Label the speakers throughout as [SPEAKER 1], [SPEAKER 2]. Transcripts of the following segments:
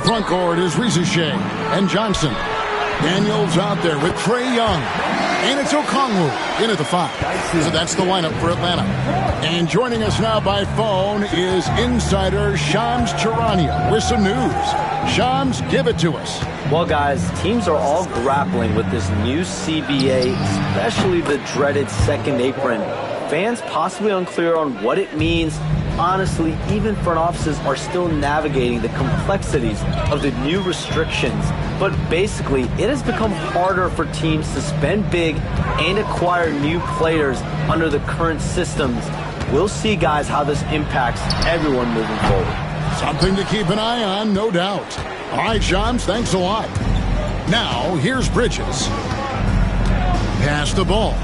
[SPEAKER 1] Front court is Rizushea and Johnson. Daniels out there with Trae Young. And it's Okongwu in at the 5. So that's the lineup for Atlanta. And joining us now by phone is insider Shams Charania with some news. Shams, give it to us.
[SPEAKER 2] Well, guys, teams are all grappling with this new CBA, especially the dreaded second apron. Fans possibly unclear on what it means. Honestly, even front offices are still navigating the complexities of the new restrictions. But basically, it has become harder for teams to spend big and acquire new players under the current systems. We'll see, guys, how this impacts everyone moving forward.
[SPEAKER 1] Something to keep an eye on, no doubt. All right, Shams, thanks a lot. Now, here's Bridges. Pass the ball.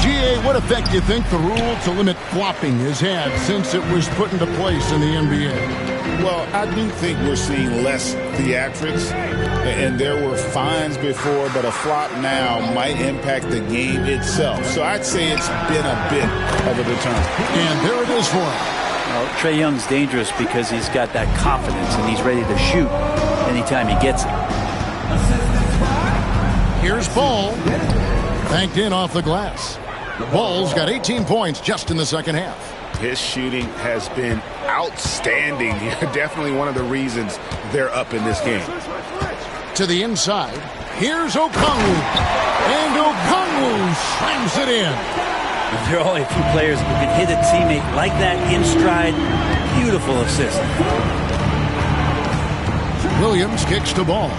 [SPEAKER 1] GA, what effect do you think the rule to limit flopping has had since it was put into place in the NBA?
[SPEAKER 3] Well, I do think we're seeing less theatrics, and there were fines before, but a flop now might impact the game itself. So I'd say it's been a bit of a deterrent.
[SPEAKER 1] And there it is for him.
[SPEAKER 4] Well, Trae Young's dangerous because he's got that confidence and he's ready to shoot anytime he gets it.
[SPEAKER 1] Here's Ball. Banked in off the glass. Ball's got 18 points just in the second half.
[SPEAKER 3] His shooting has been outstanding. Definitely one of the reasons they're up in this game.
[SPEAKER 1] To the inside, here's Okongwu. And Okongwu slams it in.
[SPEAKER 4] There are only a few players who can hit a teammate like that in stride. Beautiful assist.
[SPEAKER 1] Williams kicks the ball.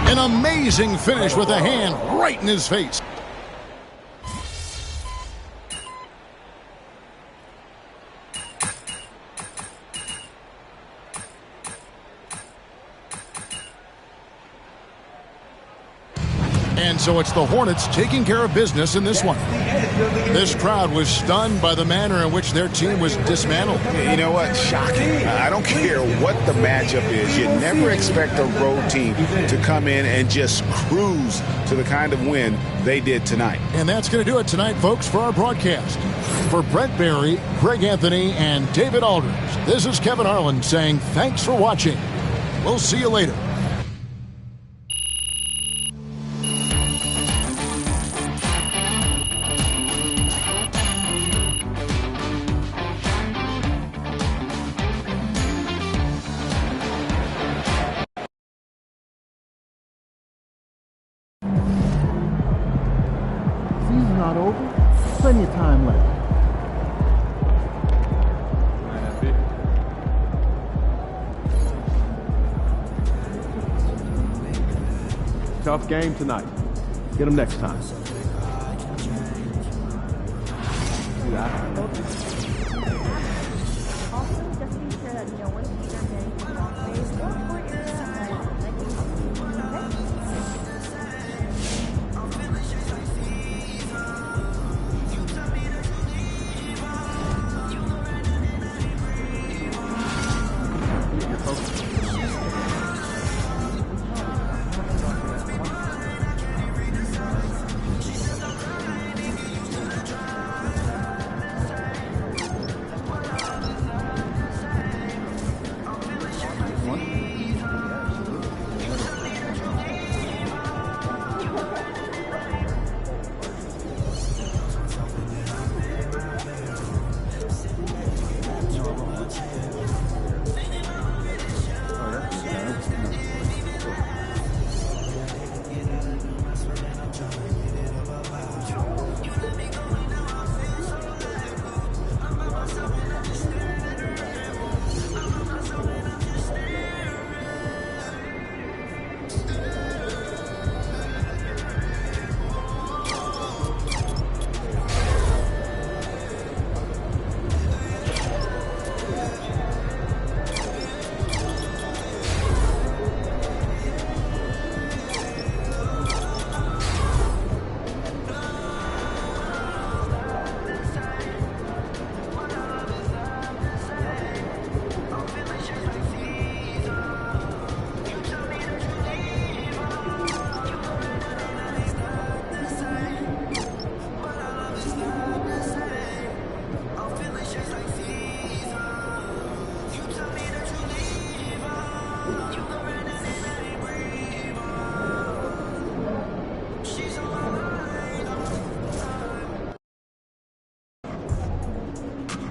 [SPEAKER 1] An amazing finish with a hand right in his face. And so it's the Hornets taking care of business in this one. This crowd was stunned by the manner in which their team was dismantled.
[SPEAKER 3] You know what? Shocking. I don't care what the matchup is. You never expect a road team to come in and just cruise to the kind of win they did tonight.
[SPEAKER 1] And that's going to do it tonight, folks, for our broadcast. For Brent Barry, Greg Anthony, and David Aldridge, this is Kevin Harlan saying thanks for watching. We'll see you later.
[SPEAKER 5] Not over. Plenty of time left.
[SPEAKER 6] Tough game tonight. Get them next time.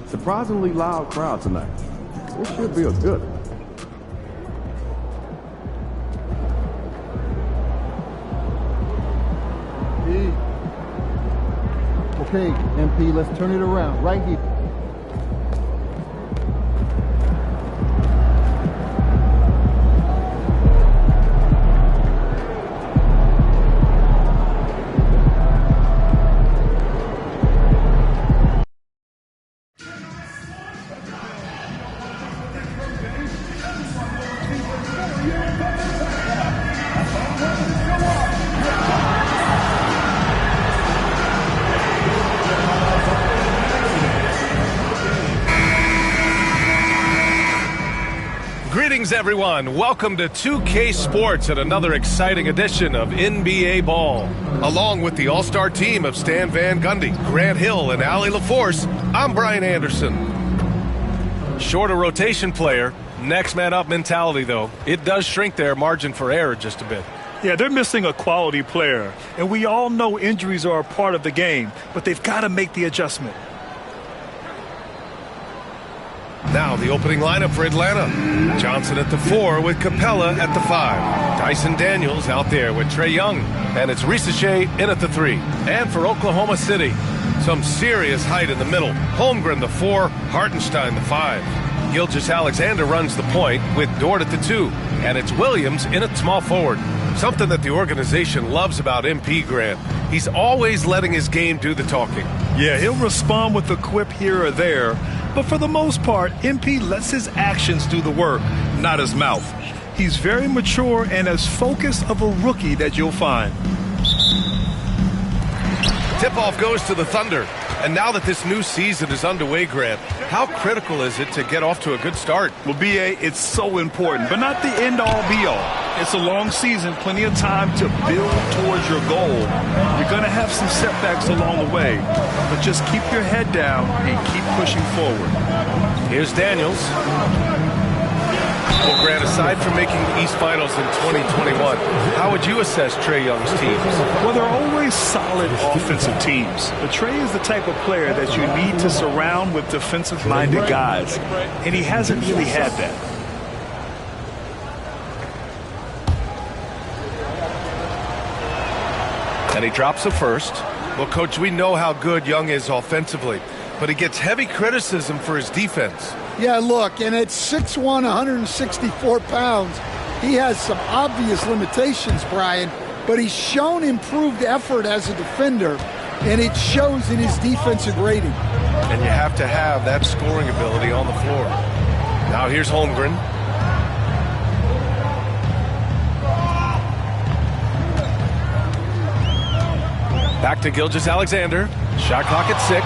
[SPEAKER 6] Surprisingly loud crowd tonight. This should be a good one.
[SPEAKER 5] Okay, MP, let's turn it around right here.
[SPEAKER 7] Greetings, everyone. Welcome to 2K Sports and another exciting edition of NBA Ball. Along with the all-star team of Stan Van Gundy, Grant Hill, and Allie LaForce, I'm Brian Anderson. Shorter rotation player, next man up mentality, though. It does shrink their margin for error just a bit.
[SPEAKER 8] Yeah, they're missing a quality player, and we all know injuries are a part of the game, but they've got to make the adjustment.
[SPEAKER 7] Now the opening lineup for Atlanta. Johnson at the 4 with Capella at the 5. Dyson Daniels out there with Trae Young. And it's Risacher in at the 3. And for Oklahoma City, some serious height in the middle. Holmgren the 4, Hartenstein the 5. Gilgeous-Alexander runs the point with Dort at the 2. And it's Williams in at small forward. Something that the organization loves about MP Grant. He's always letting his game do the talking.
[SPEAKER 8] Yeah, he'll respond with a quip here or there, but for the most part, MP lets his actions do the work, not his mouth. He's very mature and as focused of a rookie that you'll find.
[SPEAKER 7] Tip-off goes to the Thunder. And now that this new season is underway, Grant, how critical is it to get off to a good start?
[SPEAKER 8] Well, B.A., it's so important, but not the end-all, be-all. It's a long season, plenty of time to build towards your goal. You're going to have some setbacks along the way, but just keep your head down and keep pushing forward.
[SPEAKER 7] Here's Daniels. Well, Grant, aside from making the East Finals in 2021, how would you assess Trae Young's teams?
[SPEAKER 8] Well, they're always solid offensive teams. But Trae is the type of player that you need to surround with defensive-minded guys, and he hasn't really had that.
[SPEAKER 7] And he drops the first. Well, Coach, we know how good Young is offensively, but he gets heavy criticism for his defense.
[SPEAKER 9] Yeah, look, and at 6'1", 164 pounds, he has some obvious limitations, Brian, but he's shown improved effort as a defender, and it shows in his defensive rating.
[SPEAKER 7] And you have to have that scoring ability on the floor. Now here's Holmgren. Back to Gilgeous-Alexander. Shot clock at 6.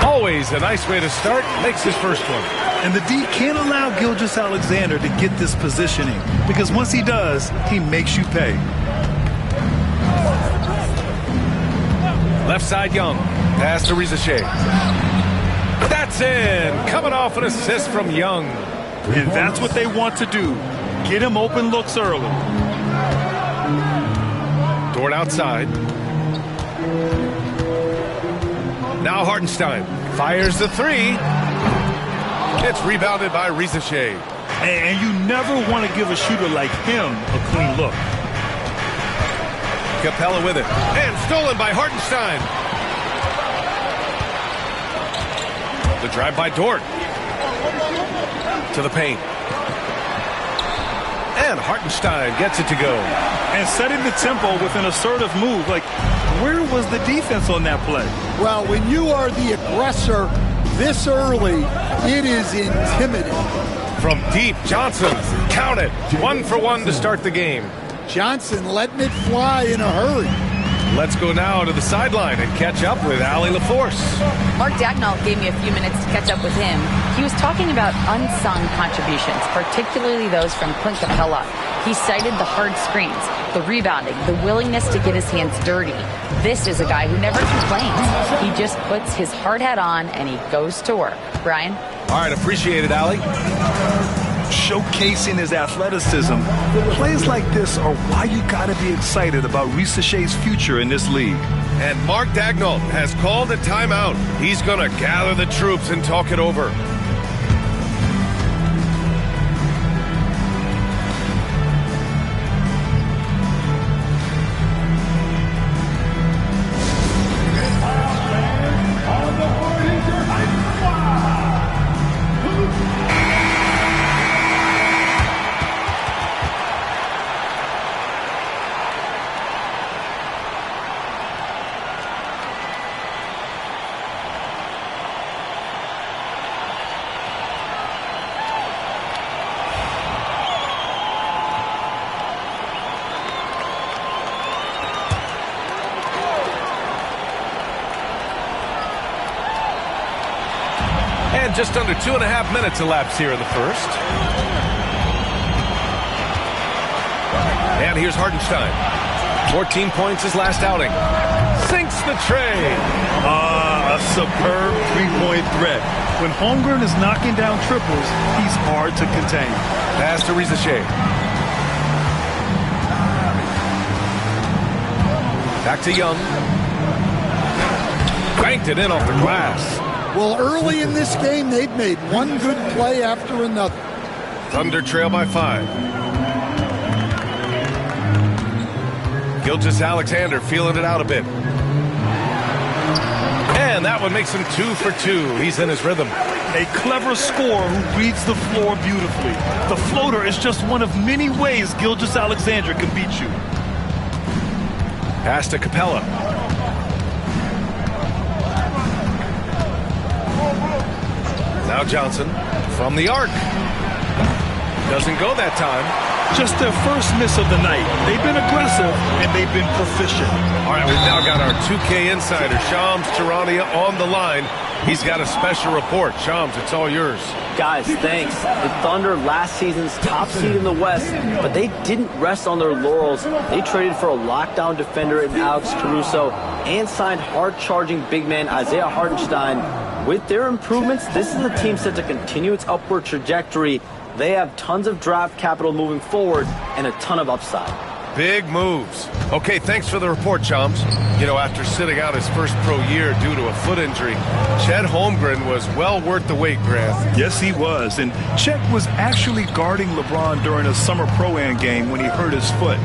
[SPEAKER 7] Always a nice way to start. Makes his first one.
[SPEAKER 8] And the D can't allow Gilgeous-Alexander to get this positioning, because once he does, he makes you pay.
[SPEAKER 7] Left side Young. Pass to Risacher. That's in. Coming off an assist from Young.
[SPEAKER 8] And that's what they want to do. Get him open looks early.
[SPEAKER 7] Dort outside. Now Hartenstein fires the 3. It's rebounded by Risacher.
[SPEAKER 8] And you never want to give a shooter like him a clean look.
[SPEAKER 7] Capella with it. And stolen by Hartenstein. The drive by Dort. To the paint. And Hartenstein gets it to go.
[SPEAKER 8] And setting the tempo with an assertive move. Like, where was the defense on that play?
[SPEAKER 9] Well, when you are the aggressor this early, it is intimidating.
[SPEAKER 7] From deep, Johnson, count it. 1 for 1 to start the game.
[SPEAKER 9] Johnson letting it fly in a hurry.
[SPEAKER 7] Let's go now to the sideline and catch up with Allie LaForce.
[SPEAKER 10] Mark Dagnall gave me a few minutes to catch up with him. He was talking about unsung contributions, particularly those from Clint Capella. He cited the hard screens, the rebounding, the willingness to get his hands dirty. This is a guy who never complains. He just puts his hard hat on and he goes to work. Brian?
[SPEAKER 7] All right, appreciate it, Allie.
[SPEAKER 8] Showcasing his athleticism. Plays like this are why you got to be excited about Risacher's future in this league.
[SPEAKER 7] And Mark Daigneault has called a timeout. He's going to gather the troops and talk it over. And just under 2.5 minutes elapsed here in the first. And here's Hartenstein. 14 points his last outing. Sinks the tray.
[SPEAKER 8] A superb three-point threat. When Holmgren is knocking down triples, he's hard to contain.
[SPEAKER 7] Pass to Risacher. Back to Young. Banked it in off the glass.
[SPEAKER 9] Well, early in this game, they've made one good play after another.
[SPEAKER 7] Thunder trail by 5. Gilgeous-Alexander feeling it out a bit. And that one makes him 2 for 2. He's in his rhythm.
[SPEAKER 8] A clever scorer who reads the floor beautifully. The floater is just one of many ways Gilgeous-Alexander can beat you.
[SPEAKER 7] Pass to Capella. Now Johnson from the arc. Doesn't go that time.
[SPEAKER 8] Just their first miss of the night. They've been aggressive, and they've been proficient.
[SPEAKER 7] All right, we've now got our 2K insider, Shams Charania, on the line. He's got a special report. Shams, it's all yours.
[SPEAKER 2] Guys, thanks. The Thunder, last season's top seed in the West, but they didn't rest on their laurels. They traded for a lockdown defender in Alex Caruso and signed hard-charging big man Isaiah Hartenstein. With their improvements, this is a team set to continue its upward trajectory. They have tons of draft capital moving forward and a ton of upside.
[SPEAKER 7] Big moves. Okay, thanks for the report, Shams. You know, after sitting out his first pro year due to a foot injury, Chet Holmgren was well worth the wait, Grant.
[SPEAKER 8] Yes, he was. And Chet was actually guarding LeBron during a summer pro-am game when he hurt his foot.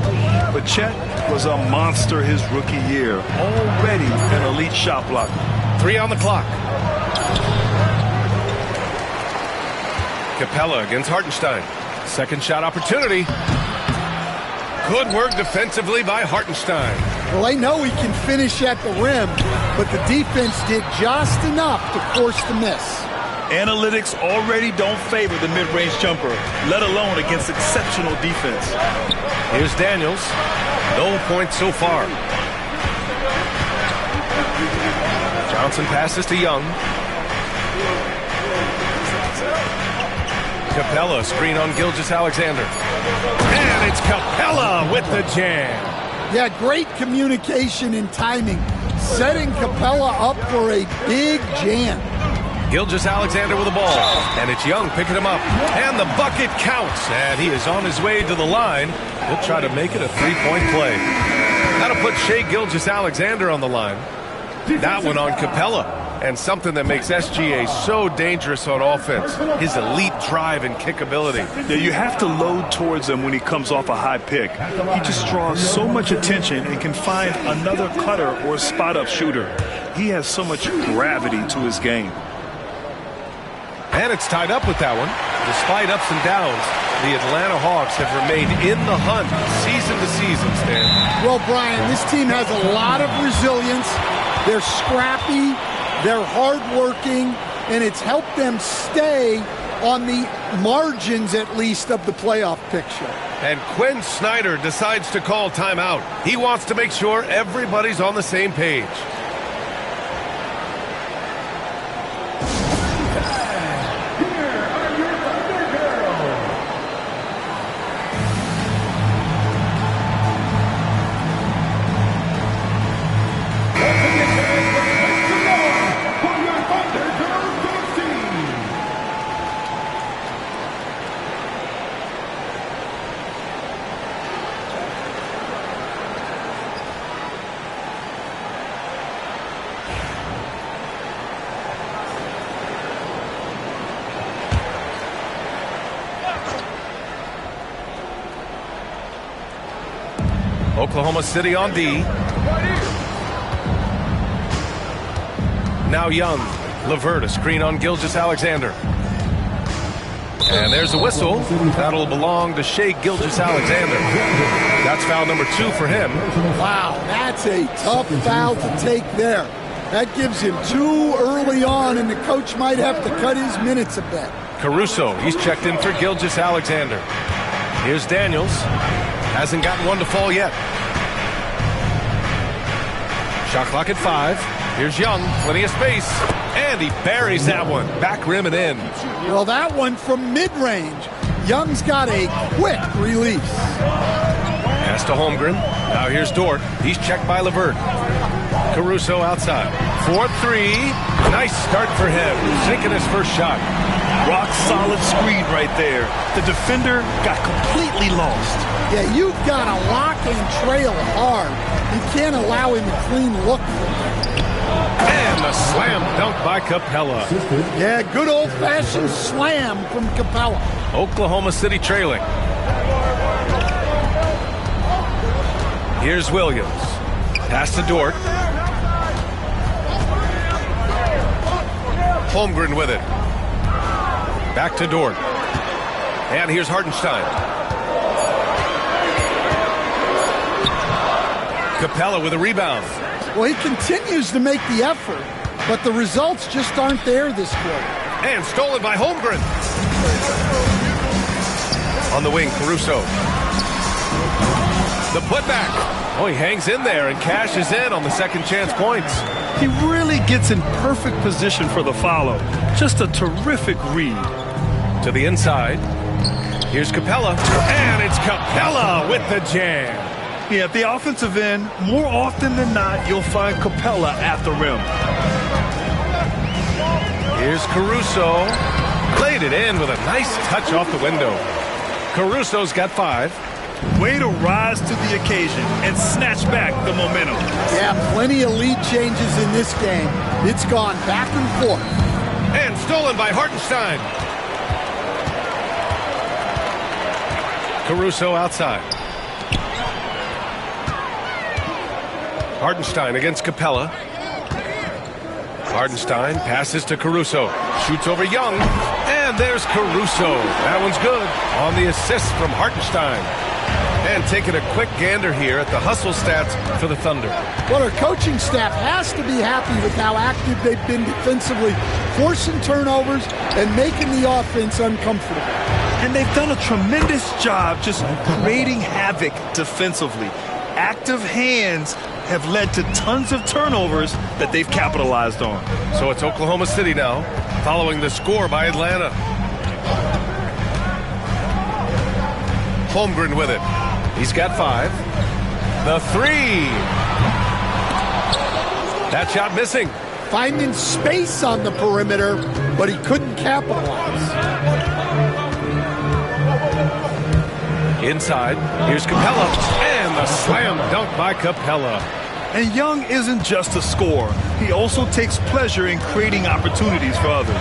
[SPEAKER 8] But Chet was a monster his rookie year. Already an elite shot blocker.
[SPEAKER 7] 3 on the clock. Capella against Hartenstein. Second shot opportunity. Good work defensively by Hartenstein.
[SPEAKER 9] Well, they know he can finish at the rim, but the defense did just enough to force the miss.
[SPEAKER 8] Analytics already don't favor the mid-range jumper, let alone against exceptional defense.
[SPEAKER 7] Here's Daniels. No points so far. Johnson passes to Young. Capella, screen on Gilgeous-Alexander. And it's Capella with the jam.
[SPEAKER 9] Yeah, great communication and timing, setting Capella up for a big jam.
[SPEAKER 7] Gilgeous-Alexander with the ball. And it's Young picking him up. And the bucket counts. And he is on his way to the line. He'll try to make it a three-point play. That'll put Shai Gilgeous-Alexander on the line. That one on Capella. And something that makes SGA so dangerous on offense, his elite drive and kick ability.
[SPEAKER 8] Yeah, you have to load towards him when he comes off a high pick. He just draws so much attention and can find another cutter or spot-up shooter. He has so much gravity to his game.
[SPEAKER 7] And it's tied up with that one. Despite ups and downs, the Atlanta Hawks have remained in the hunt season to season, Stan.
[SPEAKER 9] Well, Brian, this team has a lot of resilience. They're scrappy. They're hardworking, and it's helped them stay on the margins, at least, of the playoff picture.
[SPEAKER 7] And Quinn Snyder decides to call timeout. He wants to make sure everybody's on the same page. Oklahoma City on D. Now Young. LeVert, a screen on Gilgeous-Alexander. And there's a whistle. That'll belong to Shai Gilgeous-Alexander. That's foul number 2 for him.
[SPEAKER 9] Wow, that's a tough foul to take there. That gives him 2 early on, and the coach might have to cut his minutes a bit.
[SPEAKER 7] Caruso, he's checked in for Gilgeous-Alexander. Here's Daniels. Hasn't gotten one to fall yet. Shot clock at 5. Here's Young, plenty of space. And he buries that one. Back rim and in.
[SPEAKER 9] Well, that one from mid-range. Young's got a quick release.
[SPEAKER 7] Pass to Holmgren. Now here's Dort. He's checked by LeVert. Caruso outside. 4-3. Nice start for him. Sinking his first shot.
[SPEAKER 8] Rock solid screen right there. The defender got completely lost.
[SPEAKER 9] Yeah, you've got to lock and trail hard. You can't allow him a clean look.
[SPEAKER 7] And a slam dunk by Capella.
[SPEAKER 9] Yeah, good old-fashioned slam from Capella.
[SPEAKER 7] Oklahoma City trailing. Here's Williams. Pass to Dort. Holmgren with it. Back to Dort. And here's Hartenstein. Capella with a rebound.
[SPEAKER 9] Well, he continues to make the effort, but the results just aren't there this quarter.
[SPEAKER 7] And stolen by Holmgren. On the wing, Caruso. The putback. Oh, he hangs in there and cashes in on the second chance points.
[SPEAKER 8] He really gets in perfect position for the follow. Just a terrific read.
[SPEAKER 7] To the inside. Here's Capella. And it's Capella with the jam.
[SPEAKER 8] Yeah, at the offensive end, more often than not, you'll find Capella at the rim.
[SPEAKER 7] Here's Caruso. Laid it in with a nice touch off the window. Caruso's got 5.
[SPEAKER 8] Way to rise to the occasion and snatch back the momentum.
[SPEAKER 9] Yeah, plenty of lead changes in this game. It's gone back and forth.
[SPEAKER 7] And stolen by Hartenstein. Caruso outside. Hartenstein against Capella. Hartenstein passes to Caruso. Shoots over Young. And there's Caruso. That one's good. On the assist from Hartenstein. And taking a quick gander here at the hustle stats for the Thunder.
[SPEAKER 9] Well, our coaching staff has to be happy with how active they've been defensively, forcing turnovers and making the offense uncomfortable.
[SPEAKER 8] And they've done a tremendous job just creating havoc defensively. Active hands have led to tons of turnovers that they've capitalized on.
[SPEAKER 7] So it's Oklahoma City now, following the score by Atlanta. Holmgren with it. He's got 5. The 3. That shot missing.
[SPEAKER 9] Finding space on the perimeter, but he couldn't capitalize.
[SPEAKER 7] Inside, here's Capella, and the slam dunk by Capella.
[SPEAKER 8] And Young isn't just a scorer. He also takes pleasure in creating opportunities for others.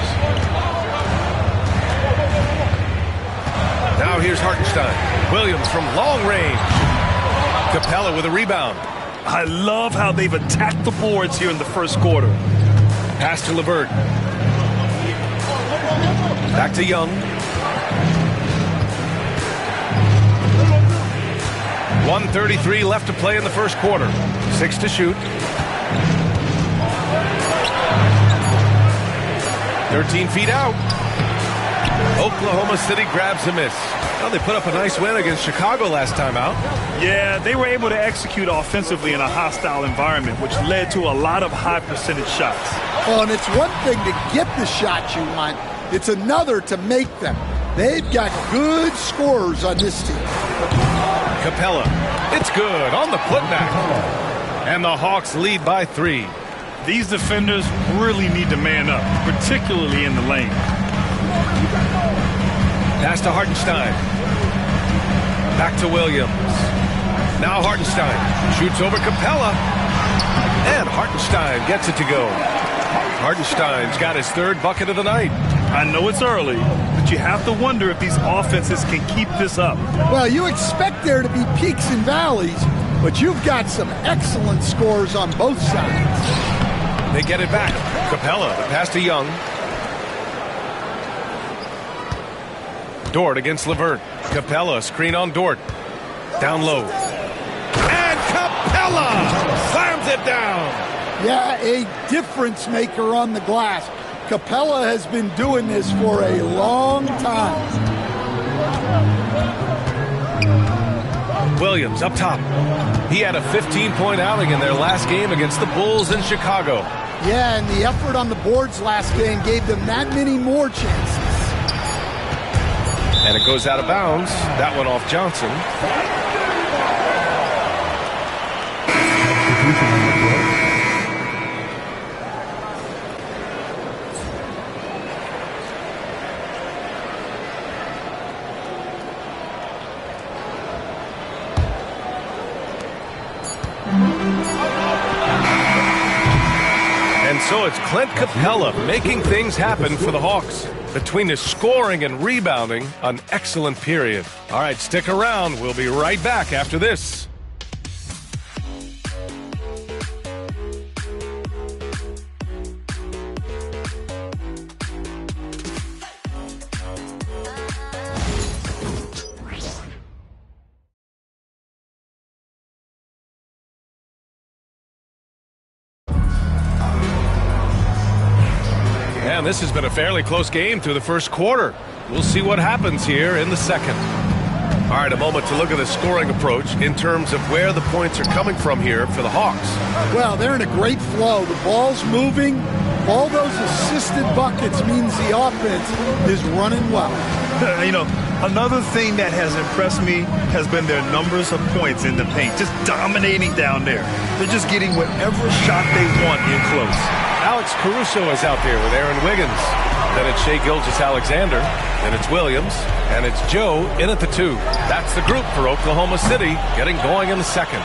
[SPEAKER 7] Now here's Hartenstein. Williams from long range. Capella with a rebound.
[SPEAKER 8] I love how they've attacked the boards here in the first quarter.
[SPEAKER 7] Pass to LeVert. Back to Young. 1:33 left to play in the first quarter. 6 to shoot. 13 feet out. Oklahoma City grabs a miss. Well, they put up a nice win against Chicago last time out.
[SPEAKER 8] Yeah, they were able to execute offensively in a hostile environment, which led to a lot of high percentage shots.
[SPEAKER 9] Well, and it's one thing to get the shots you want. It's another to make them. They've got good scorers on this team.
[SPEAKER 7] Capella. It's good on the putback. And the Hawks lead by 3.
[SPEAKER 8] These defenders really need to man up, particularly in the lane.
[SPEAKER 7] Pass to Hartenstein. Back to Williams. Now Hartenstein shoots over Capella. And Hartenstein gets it to go. Hartenstein's got his 3rd bucket of the night.
[SPEAKER 8] I know it's early, but you have to wonder if these offenses can keep this up.
[SPEAKER 9] Well, you expect there to be peaks and valleys, but you've got some excellent scores on both sides.
[SPEAKER 7] They get it back. Capella, the pass to Young. Dort against LeVert. Capella, screen on Dort. Down low. And Capella slams it down.
[SPEAKER 9] Yeah, a difference maker on the glass. Capella has been doing this for a long time.
[SPEAKER 7] Williams up top. He had a 15-point outing in their last game against the Bulls in Chicago.
[SPEAKER 9] Yeah, and the effort on the boards last game gave them that many more chances.
[SPEAKER 7] And it goes out of bounds. That one off Johnson. And so it's Clint Capella making things happen for the Hawks. Between his scoring and rebounding, an excellent period. All right, stick around. We'll be right back after this. And this has been a fairly close game through the first quarter. We'll see what happens here in the second. All right, a moment to look at the scoring approach in terms of where the points are coming from here for the Hawks.
[SPEAKER 9] Well, they're in a great flow. The ball's moving. All those assisted buckets means the offense is running well.
[SPEAKER 8] You know, another thing that has impressed me has been their numbers of points in the paint, just dominating down there. They're just getting whatever shot they want in close.
[SPEAKER 7] Alex Caruso is out there with Aaron Wiggins. Then it's Shai Gilgeous-Alexander. Then it's Williams. And it's Joe in at the 2. That's the group for Oklahoma City getting going in the second.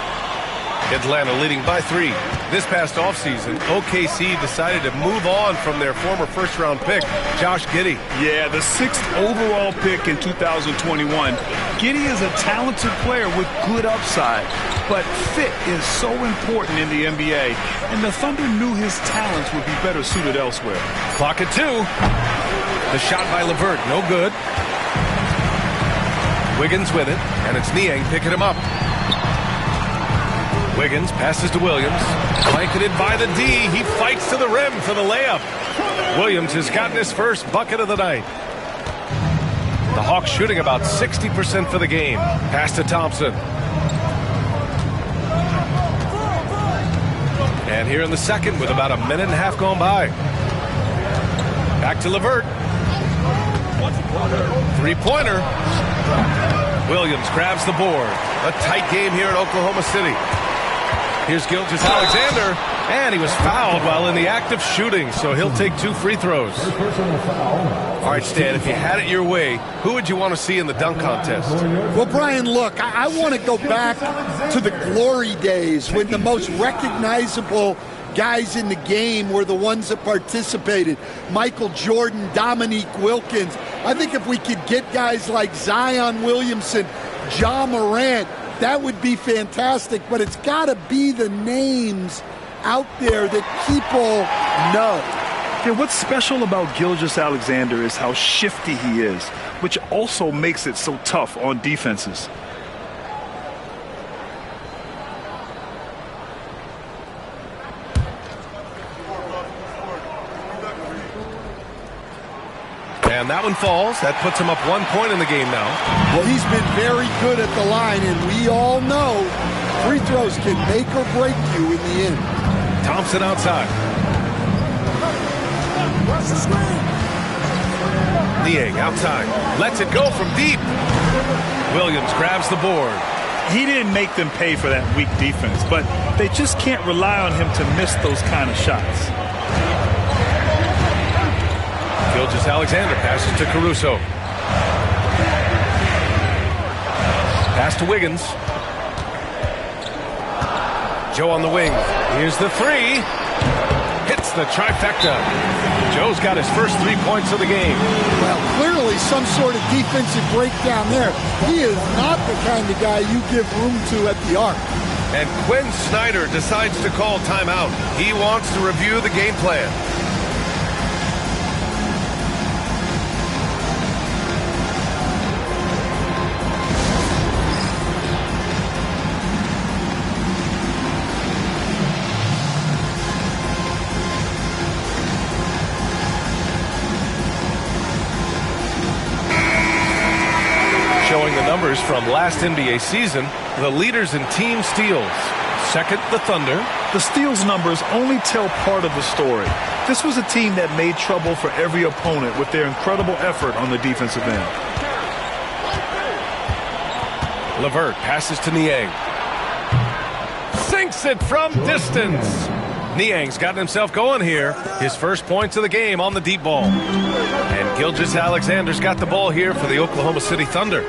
[SPEAKER 7] Atlanta leading by 3. This past offseason, OKC decided to move on from their former first-round pick, Josh Giddey.
[SPEAKER 8] Yeah, the 6th overall pick in 2021. Giddey is a talented player with good upside, but fit is so important in the NBA, and the Thunder knew his talents would be better suited elsewhere.
[SPEAKER 7] Clock at 2. The shot by LeVert, no good. Wiggins with it, and it's Niang picking him up. Wiggins passes to Williams. Blanketed by the D. He fights to the rim for the layup. Williams has gotten his first bucket of the night. The Hawks shooting about 60% for the game. Pass to Thompson. And here in the second with about a minute and a half gone by. Back to LeVert. Three-pointer. Williams grabs the board. A tight game here in Oklahoma City. Here's Gilgeous-Alexander, and he was fouled while in the act of shooting, so he'll take 2 free throws. All right, Stan, if you had it your way, who would you want to see in the dunk contest?
[SPEAKER 9] Well, Brian, look, I want to go back to the glory days when the most recognizable guys in the game were the ones that participated. Michael Jordan, Dominique Wilkins. I think if we could get guys like Zion Williamson, Ja Morant, that would be fantastic, but it's got to be the names out there that people know.
[SPEAKER 8] Yeah, what's special about Gilgeous-Alexander is how shifty he is, which also makes it so tough on defenses.
[SPEAKER 7] And that one falls. That puts him up 1 point in the game now.
[SPEAKER 9] Well, he's been very good at the line, and we all know free throws can make or break you in the end.
[SPEAKER 7] Thompson outside. Niang outside. Lets it go from deep. Williams grabs the board.
[SPEAKER 8] He didn't make them pay for that weak defense, but they just can't rely on him to miss those kind of shots.
[SPEAKER 7] Gilgeous-Alexander passes to Caruso. Pass to Wiggins. Joe on the wing. Here's the 3. Hits the trifecta. Joe's got his first 3 points of the game.
[SPEAKER 9] Well, clearly some sort of defensive breakdown there. He is not the kind of guy you give room to at the arc.
[SPEAKER 7] And Quinn Snyder decides to call timeout. He wants to review the game plan. Showing the numbers from last NBA season, the leaders in team steals. Second, the Thunder.
[SPEAKER 8] The steals numbers only tell part of the story. This was a team that made trouble for every opponent with their incredible effort on the defensive end.
[SPEAKER 7] LeVert passes to Niang. Sinks it from distance. Niang's gotten himself going here. His first points of the game on the deep ball. And Gilgeous-Alexander's got the ball here for the Oklahoma City Thunder.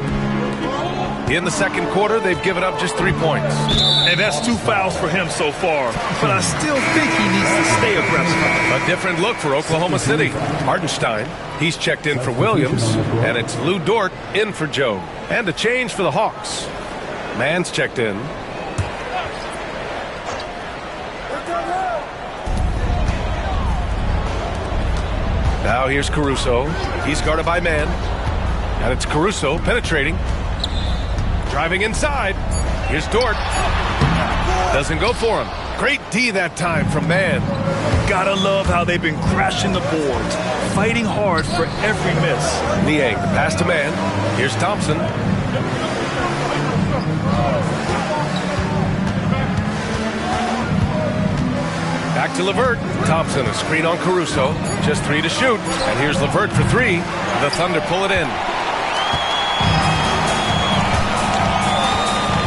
[SPEAKER 7] In the second quarter, they've given up just 3 points.
[SPEAKER 8] And that's 2 fouls for him so far. But I still think he needs to stay aggressive.
[SPEAKER 7] A different look for Oklahoma City. Hartenstein, he's checked in for Williams. And it's Lou Dort in for Joe. And a change for the Hawks. Mann's checked in. Now here's Caruso. He's guarded by Mann. And it's Caruso penetrating. Driving inside. Here's Dort. Doesn't go for him. Great D that time from Mann.
[SPEAKER 8] Gotta love how they've been crashing the boards, fighting hard for every miss.
[SPEAKER 7] Niang, the pass to Mann. Here's Thompson. Back to LeVert. Thompson, a screen on Caruso. Just 3 to shoot. And here's LeVert for 3. The Thunder pull it in.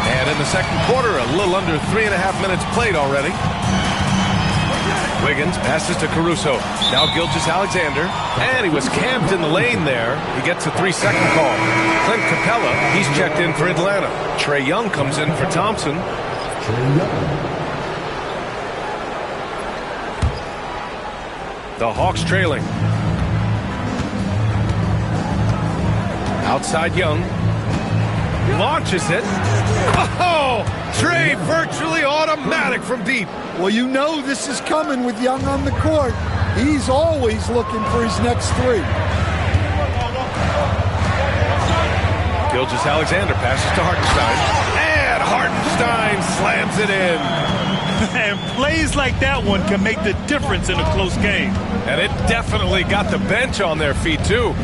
[SPEAKER 7] And in the second quarter, a little under 3.5 minutes played already. Wiggins passes to Caruso. Now Gilgeous-Alexander. And he was camped in the lane there. He gets a 3-second call. Clint Capella, he's checked in for Atlanta. Trae Young comes in for Thompson. The Hawks trailing. Outside Young. Launches it. Oh! Trae virtually automatic from deep.
[SPEAKER 9] Well, you know this is coming with Young on the court. He's always looking for his next 3.
[SPEAKER 7] Gilgeous-Alexander passes to Hartenstein. And Hartenstein slams it in.
[SPEAKER 8] And plays like that one can make the difference in a close game.
[SPEAKER 7] And it definitely got the bench on their feet, too.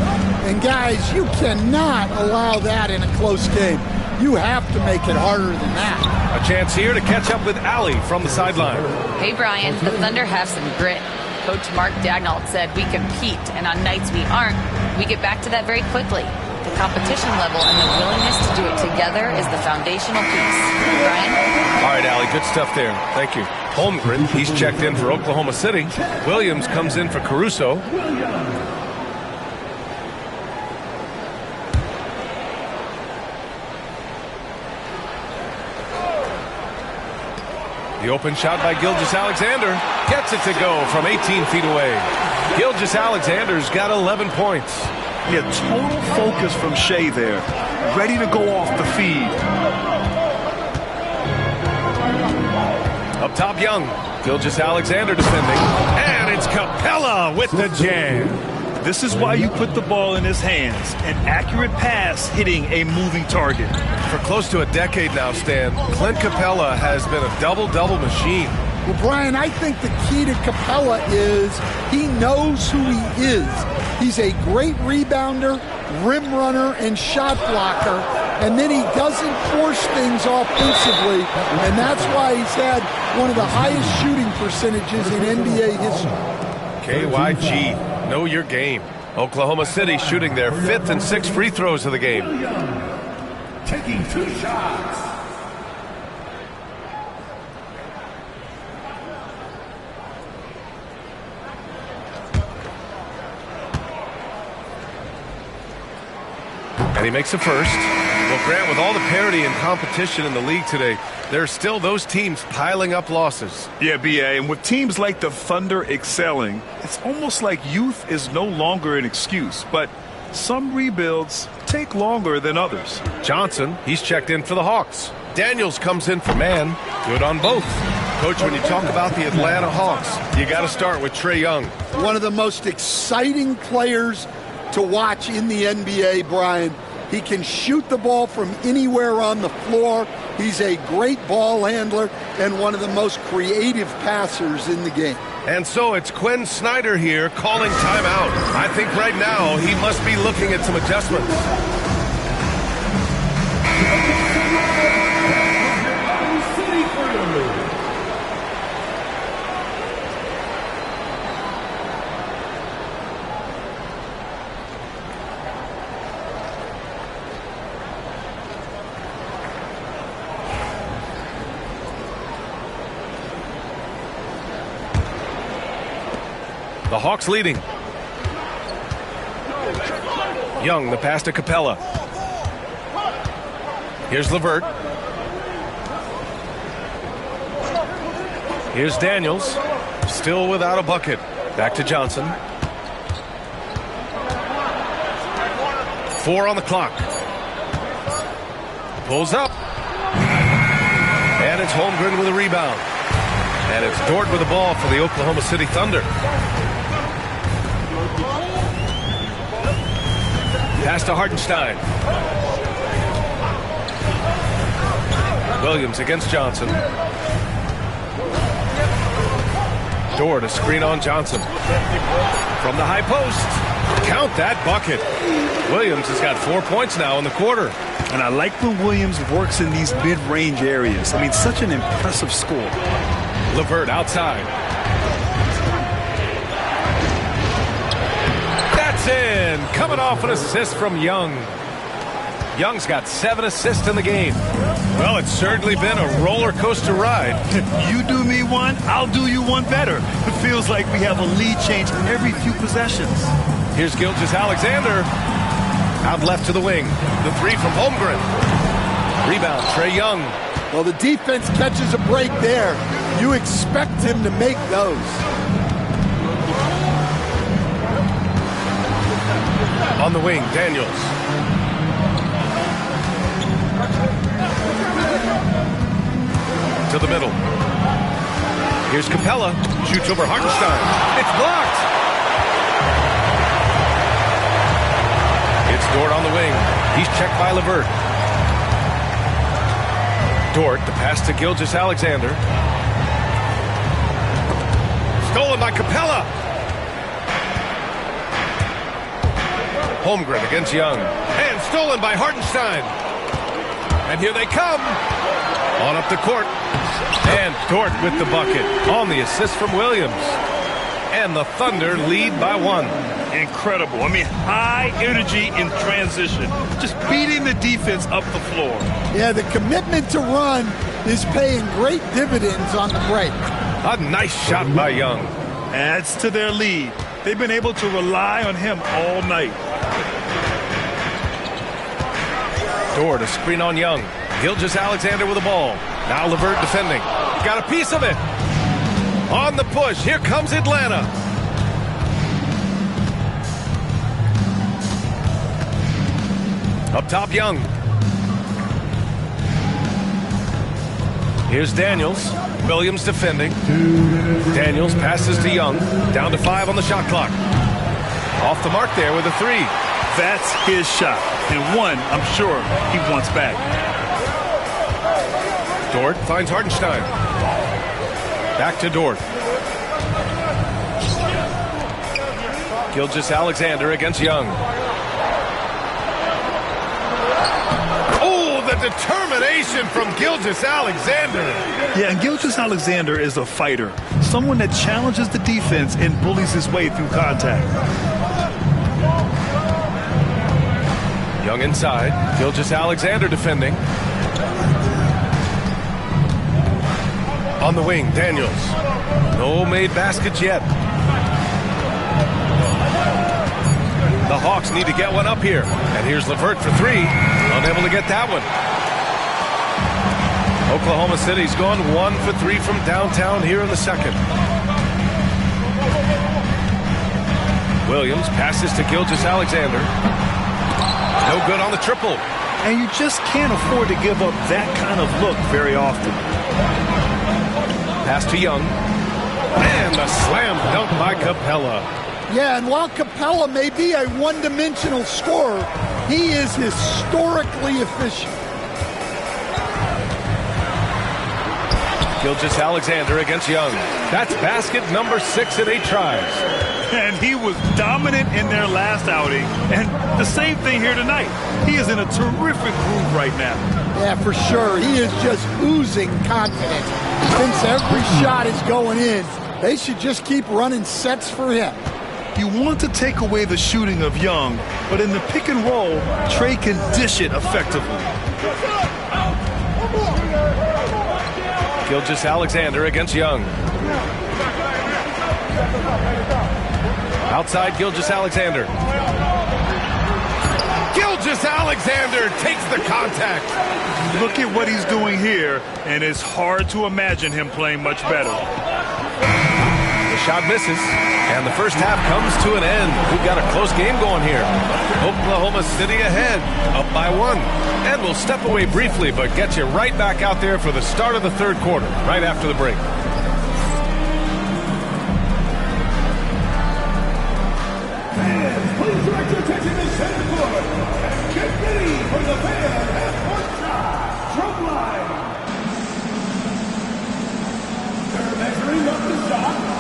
[SPEAKER 9] And, guys, you cannot allow that in a close game. You have to make it harder than that.
[SPEAKER 7] A chance here to catch up with Allie from the sideline.
[SPEAKER 10] Hey, Brian, the Thunder have some grit. Coach Mark Daigneault said we compete, and on nights we aren't, we get back to that very quickly. The competition level and the willingness to do it together is the foundational piece. Brian?
[SPEAKER 7] All right, Allie, good stuff there. Thank you. Holmgren, he's checked in for Oklahoma City. Williams comes in for Caruso. The open shot by Gilgeous-Alexander. Gets it to go from 18 feet away. Gilgeous-Alexander's got 11 points.
[SPEAKER 8] Yeah, total focus from Shea there. Ready to go off the feed.
[SPEAKER 7] Up top, Young. Gilgeous-Alexander defending. And it's Capella with the jam.
[SPEAKER 8] This is why you put the ball in his hands. An accurate pass hitting a moving target.
[SPEAKER 7] For close to a decade now, Stan, Clint Capella has been a double-double machine.
[SPEAKER 9] Well, Brian, I think the key to Capella is he knows who he is. He's a great rebounder, rim runner, and shot blocker. And then he doesn't force things offensively. And that's why he's had one of the highest shooting percentages in NBA history.
[SPEAKER 7] KYG, know your game. Oklahoma City shooting their 5th and 6th free throws of the game.
[SPEAKER 11] Taking 2 shots.
[SPEAKER 7] And he makes a first. Well, Grant, with all the parity and competition in the league today, there are still those teams piling up losses.
[SPEAKER 8] Yeah, B.A., and with teams like the Thunder excelling, it's almost like youth is no longer an excuse. But some rebuilds take longer than others.
[SPEAKER 7] Johnson, he's checked in for the Hawks. Daniels comes in for man. Good on both. Coach, when you talk about the Atlanta Hawks, you got to start with Trae Young.
[SPEAKER 9] One of the most exciting players to watch in the NBA, Brian. He can shoot the ball from anywhere on the floor. He's a great ball handler and one of the most creative passers in the game.
[SPEAKER 7] And so it's Quinn Snyder here calling timeout. I think right now he must be looking at some adjustments. The Hawks leading. Young, the pass to Capella. Here's LeVert. Here's Daniels. Still without a bucket. Back to Johnson. 4 on the clock. Pulls up. And it's Holmgren with a rebound. And it's Dort with the ball for the Oklahoma City Thunder. Pass to Hartenstein. Williams against Johnson. Dort, a screen on Johnson. From the high post. Count that bucket. Williams has got 4 points now in the quarter.
[SPEAKER 8] And I like when Williams works in these mid-range areas. I mean, such an impressive score.
[SPEAKER 7] LeVert outside. That's in. Coming off an assist from Young. Young's got 7 assists in the game. Well, it's certainly been a roller coaster ride.
[SPEAKER 8] You do me one, I'll do you one better. It feels like we have a lead change every few possessions.
[SPEAKER 7] Here's Gilgeous-Alexander. Out left to the wing. The 3 from Holmgren. Rebound, Trae Young.
[SPEAKER 9] Well, the defense catches a break there. You expect him to make those.
[SPEAKER 7] On the wing, Daniels. To the middle. Here's Capella. Shoots over Hartenstein. It's blocked. It's Dort on the wing. He's checked by LeVert. Dort, the pass to Gilgeous-Alexander. Stolen by Capella. Holmgren against Young. And stolen by Hartenstein. And here they come. On up the court. And Dort with the bucket on the assist from Williams. And the Thunder lead by 1.
[SPEAKER 8] Incredible. I mean, high energy in transition. Just beating the defense up the floor.
[SPEAKER 9] Yeah, the commitment to run is paying great dividends on the break.
[SPEAKER 7] A nice shot by Young.
[SPEAKER 8] Adds to their lead. They've been able to rely on him all night.
[SPEAKER 7] Dort, a screen on Young. Gilgeous-Alexander with the ball. Now LeVert defending. Got a piece of it. On the push. Here comes Atlanta. Up top, Young. Here's Daniels. Williams defending. Daniels passes to Young. Down to 5 on the shot clock. Off the mark there with a 3.
[SPEAKER 8] That's his shot. And one, I'm sure, he wants back.
[SPEAKER 7] Dort finds Hartenstein. Back to Dort. Gilgeous-Alexander against Young. Oh, the determination from Gilgeous-Alexander.
[SPEAKER 8] Yeah, and Gilgeous-Alexander is a fighter. Someone that challenges the defense and bullies his way through contact.
[SPEAKER 7] Young inside. Gilgeous-Alexander defending. On the wing, Daniels. No made baskets yet. The Hawks need to get one up here. And here's LeVert for 3. Unable to get that one. Oklahoma City's gone 1 for 3 from downtown here in the second. Williams passes to Gilgeous-Alexander. No good on the triple.
[SPEAKER 8] and you just can't afford to give up that kind of look very often.
[SPEAKER 7] Pass to Young. And a slam dunk by Capella.
[SPEAKER 9] Yeah, and while Capella may be a one-dimensional scorer, he is historically efficient.
[SPEAKER 7] Gilgeous-Alexander against Young. That's basket number 6 in 8 tries.
[SPEAKER 8] And he was dominant in their last outing. And the same thing here tonight. He is in a terrific groove right now.
[SPEAKER 9] Yeah, for sure. He is just oozing confidence. Since every shot is going in, they should just keep running sets for him.
[SPEAKER 8] You want to take away the shooting of Young, but in the pick and roll, Trey can dish it effectively.
[SPEAKER 7] Gilgeous-Alexander against Young. Outside Gilgeous-Alexander. Gilgeous-Alexander takes the contact.
[SPEAKER 8] Look at what he's doing here, and it's hard to imagine him playing much better.
[SPEAKER 7] The shot misses, and the first half comes to an end. We've got a close game going here. Oklahoma City ahead, up by 1. And we'll step away briefly, but get you right back out there for the start of the third quarter, right after the break.
[SPEAKER 11] Fans, please direct your attention to center court. Get ready for the fan half-court shot. Drum line. They're measuring up the shot.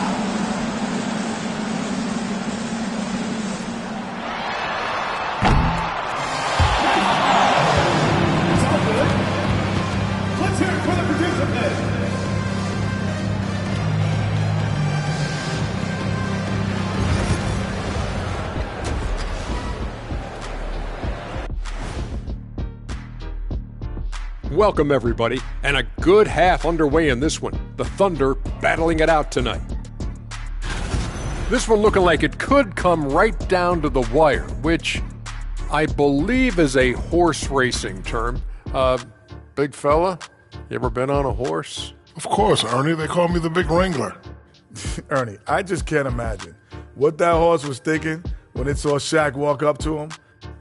[SPEAKER 12] Welcome, everybody, and a good half underway in this one. The Thunder battling it out tonight. This one looking like it could come right down to the wire, which I believe is a horse racing term. Big fella, you ever been on a horse?
[SPEAKER 13] Of course, Ernie. They call me the Big Wrangler.
[SPEAKER 14] Ernie, I just can't imagine what that horse was thinking when it saw Shaq walk up to him.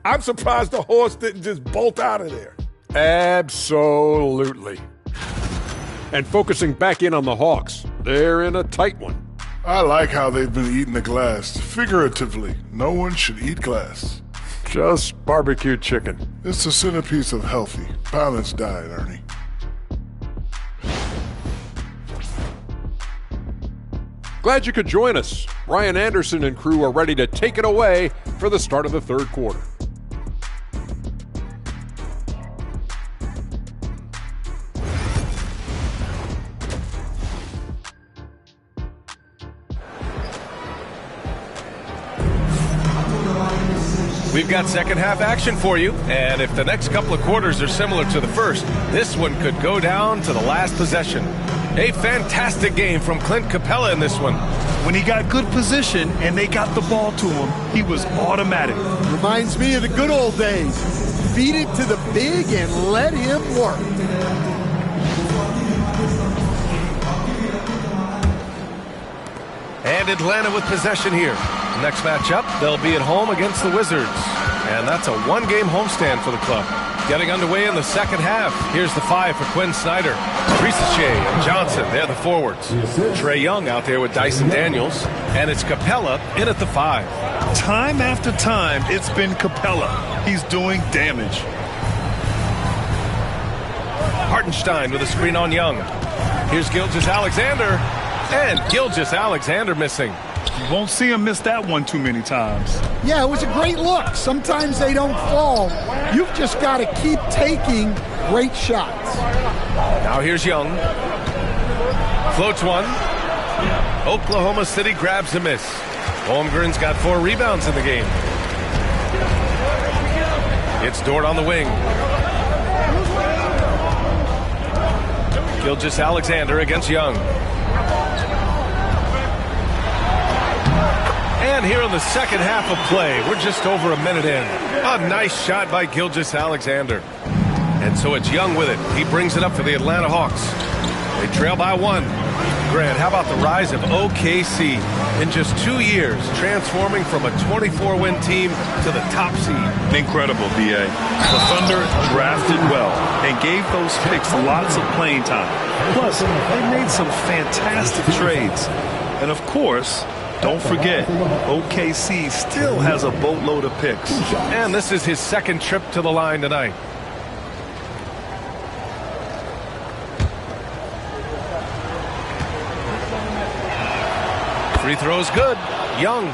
[SPEAKER 14] I'm surprised the horse didn't just bolt out of there.
[SPEAKER 12] Absolutely. And focusing back in on the Hawks, they're in a tight one.
[SPEAKER 13] I like how they've been eating the glass. Figuratively, no one should eat glass.
[SPEAKER 12] Just barbecue chicken.
[SPEAKER 13] It's the centerpiece of healthy, balanced diet, Ernie.
[SPEAKER 12] Glad you could join us. Ryan Anderson and crew are ready to take it away for the start of the third quarter.
[SPEAKER 7] We've got second half action for you, and if the next couple of quarters are similar to the first, this one could go down to the last possession. A fantastic game from Clint Capella in this one.
[SPEAKER 8] When he got good position and they got the ball to him, he was automatic.
[SPEAKER 9] Reminds me of the good old days. Feed it to the big and let him work.
[SPEAKER 7] And Atlanta with possession here. Next matchup, they'll be at home against the Wizards. And that's a one-game homestand for the club. Getting underway in the second half. Here's the 5 for Quinn Snyder. Risacher and Johnson, they're the forwards. Trey Young out there with Dyson Daniels. And it's Capella in at the 5.
[SPEAKER 8] Time after time, it's been Capella. He's doing damage.
[SPEAKER 7] Hartenstein with a screen on Young. Here's Gilgeous-Alexander. And Gilgeous-Alexander missing.
[SPEAKER 8] You won't see him miss that one too many times.
[SPEAKER 9] Yeah, it was a great look. Sometimes they don't fall. You've just got to keep taking great shots.
[SPEAKER 7] Now here's Young. Floats one. Oklahoma City grabs a miss. Holmgren's got 4 rebounds in the game. It's Dort on the wing. Gilgeous-Alexander against Young. And here in the second half of play, we're just over a minute in. A nice shot by Gilgeous-Alexander. And so it's Young with it. He brings it up for the Atlanta Hawks. They trail by 1. Grant, how about the rise of OKC? in just 2 years, transforming from a 24-win team to the top seed.
[SPEAKER 8] Incredible, B.A. The Thunder drafted well and gave those picks lots of playing time. Plus, they made some fantastic trades. And of course, don't forget, OKC still has a boatload of picks.
[SPEAKER 7] And this is his second trip to the line tonight. Free throw's good. Young.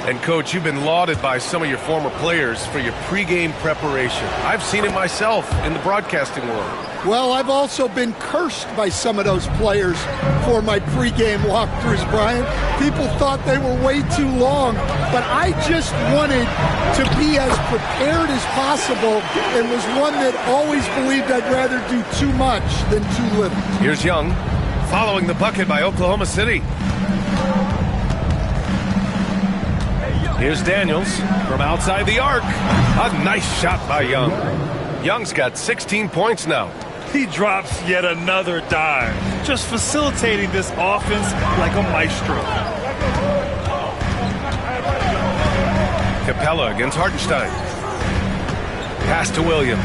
[SPEAKER 7] And, Coach, you've been lauded by some of your former players for your pregame preparation. I've seen it myself in the broadcasting world.
[SPEAKER 9] Well, I've also been cursed by some of those players for my pregame walkthroughs, Brian. People thought they were way too long, but I just wanted to be as prepared as possible and was one that always believed I'd rather do too much than too little.
[SPEAKER 7] Here's Young, following the bucket by Oklahoma City. Here's Daniels from outside the arc. A nice shot by Young. Young's got 16 points now.
[SPEAKER 8] He drops yet another dime, just facilitating this offense like a maestro.
[SPEAKER 7] Capella against Hartenstein. Pass to Williams.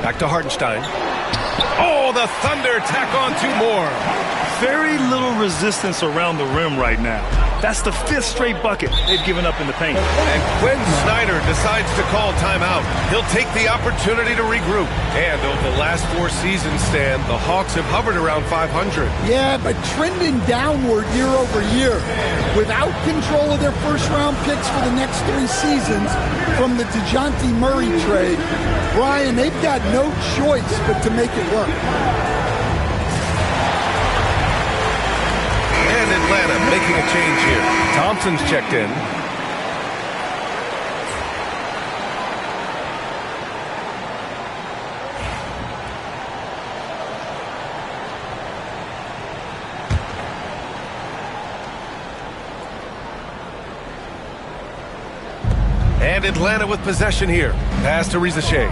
[SPEAKER 7] Back to Hartenstein. Oh, the Thunder tack on 2 more.
[SPEAKER 8] Very little resistance around the rim right now. That's the 5th straight bucket they've given up in the paint.
[SPEAKER 7] And Quinn Snyder decides to call timeout. He'll take the opportunity to regroup. And over the last 4 seasons, Stan, the Hawks have hovered around 500.
[SPEAKER 9] Yeah, but trending downward year over year. Without control of their first-round picks for the next 3 seasons from the DeJounte Murray trade, Brian, they've got no choice but to make it work.
[SPEAKER 7] And Atlanta making a change here. Thompson's checked in. And Atlanta with possession here. Pass to Rizachet.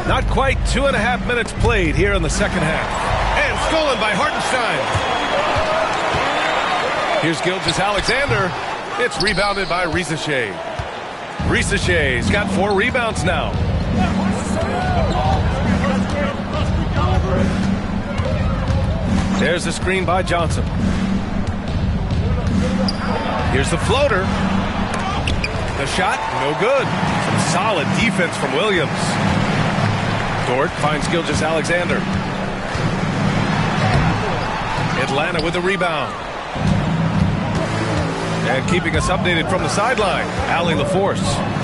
[SPEAKER 7] Not quite 2.5 minutes played here in the second half. And stolen by Hartenstein. Here's Gilgeous-Alexander. It's rebounded by Rizachet. Rizachet's got 4 rebounds now. There's the screen by Johnson. Here's the floater. The shot, no good. Some solid defense from Williams. Dort finds Gilgeous-Alexander. Atlanta with the rebound. And keeping us updated from the sideline, Allie LaForce.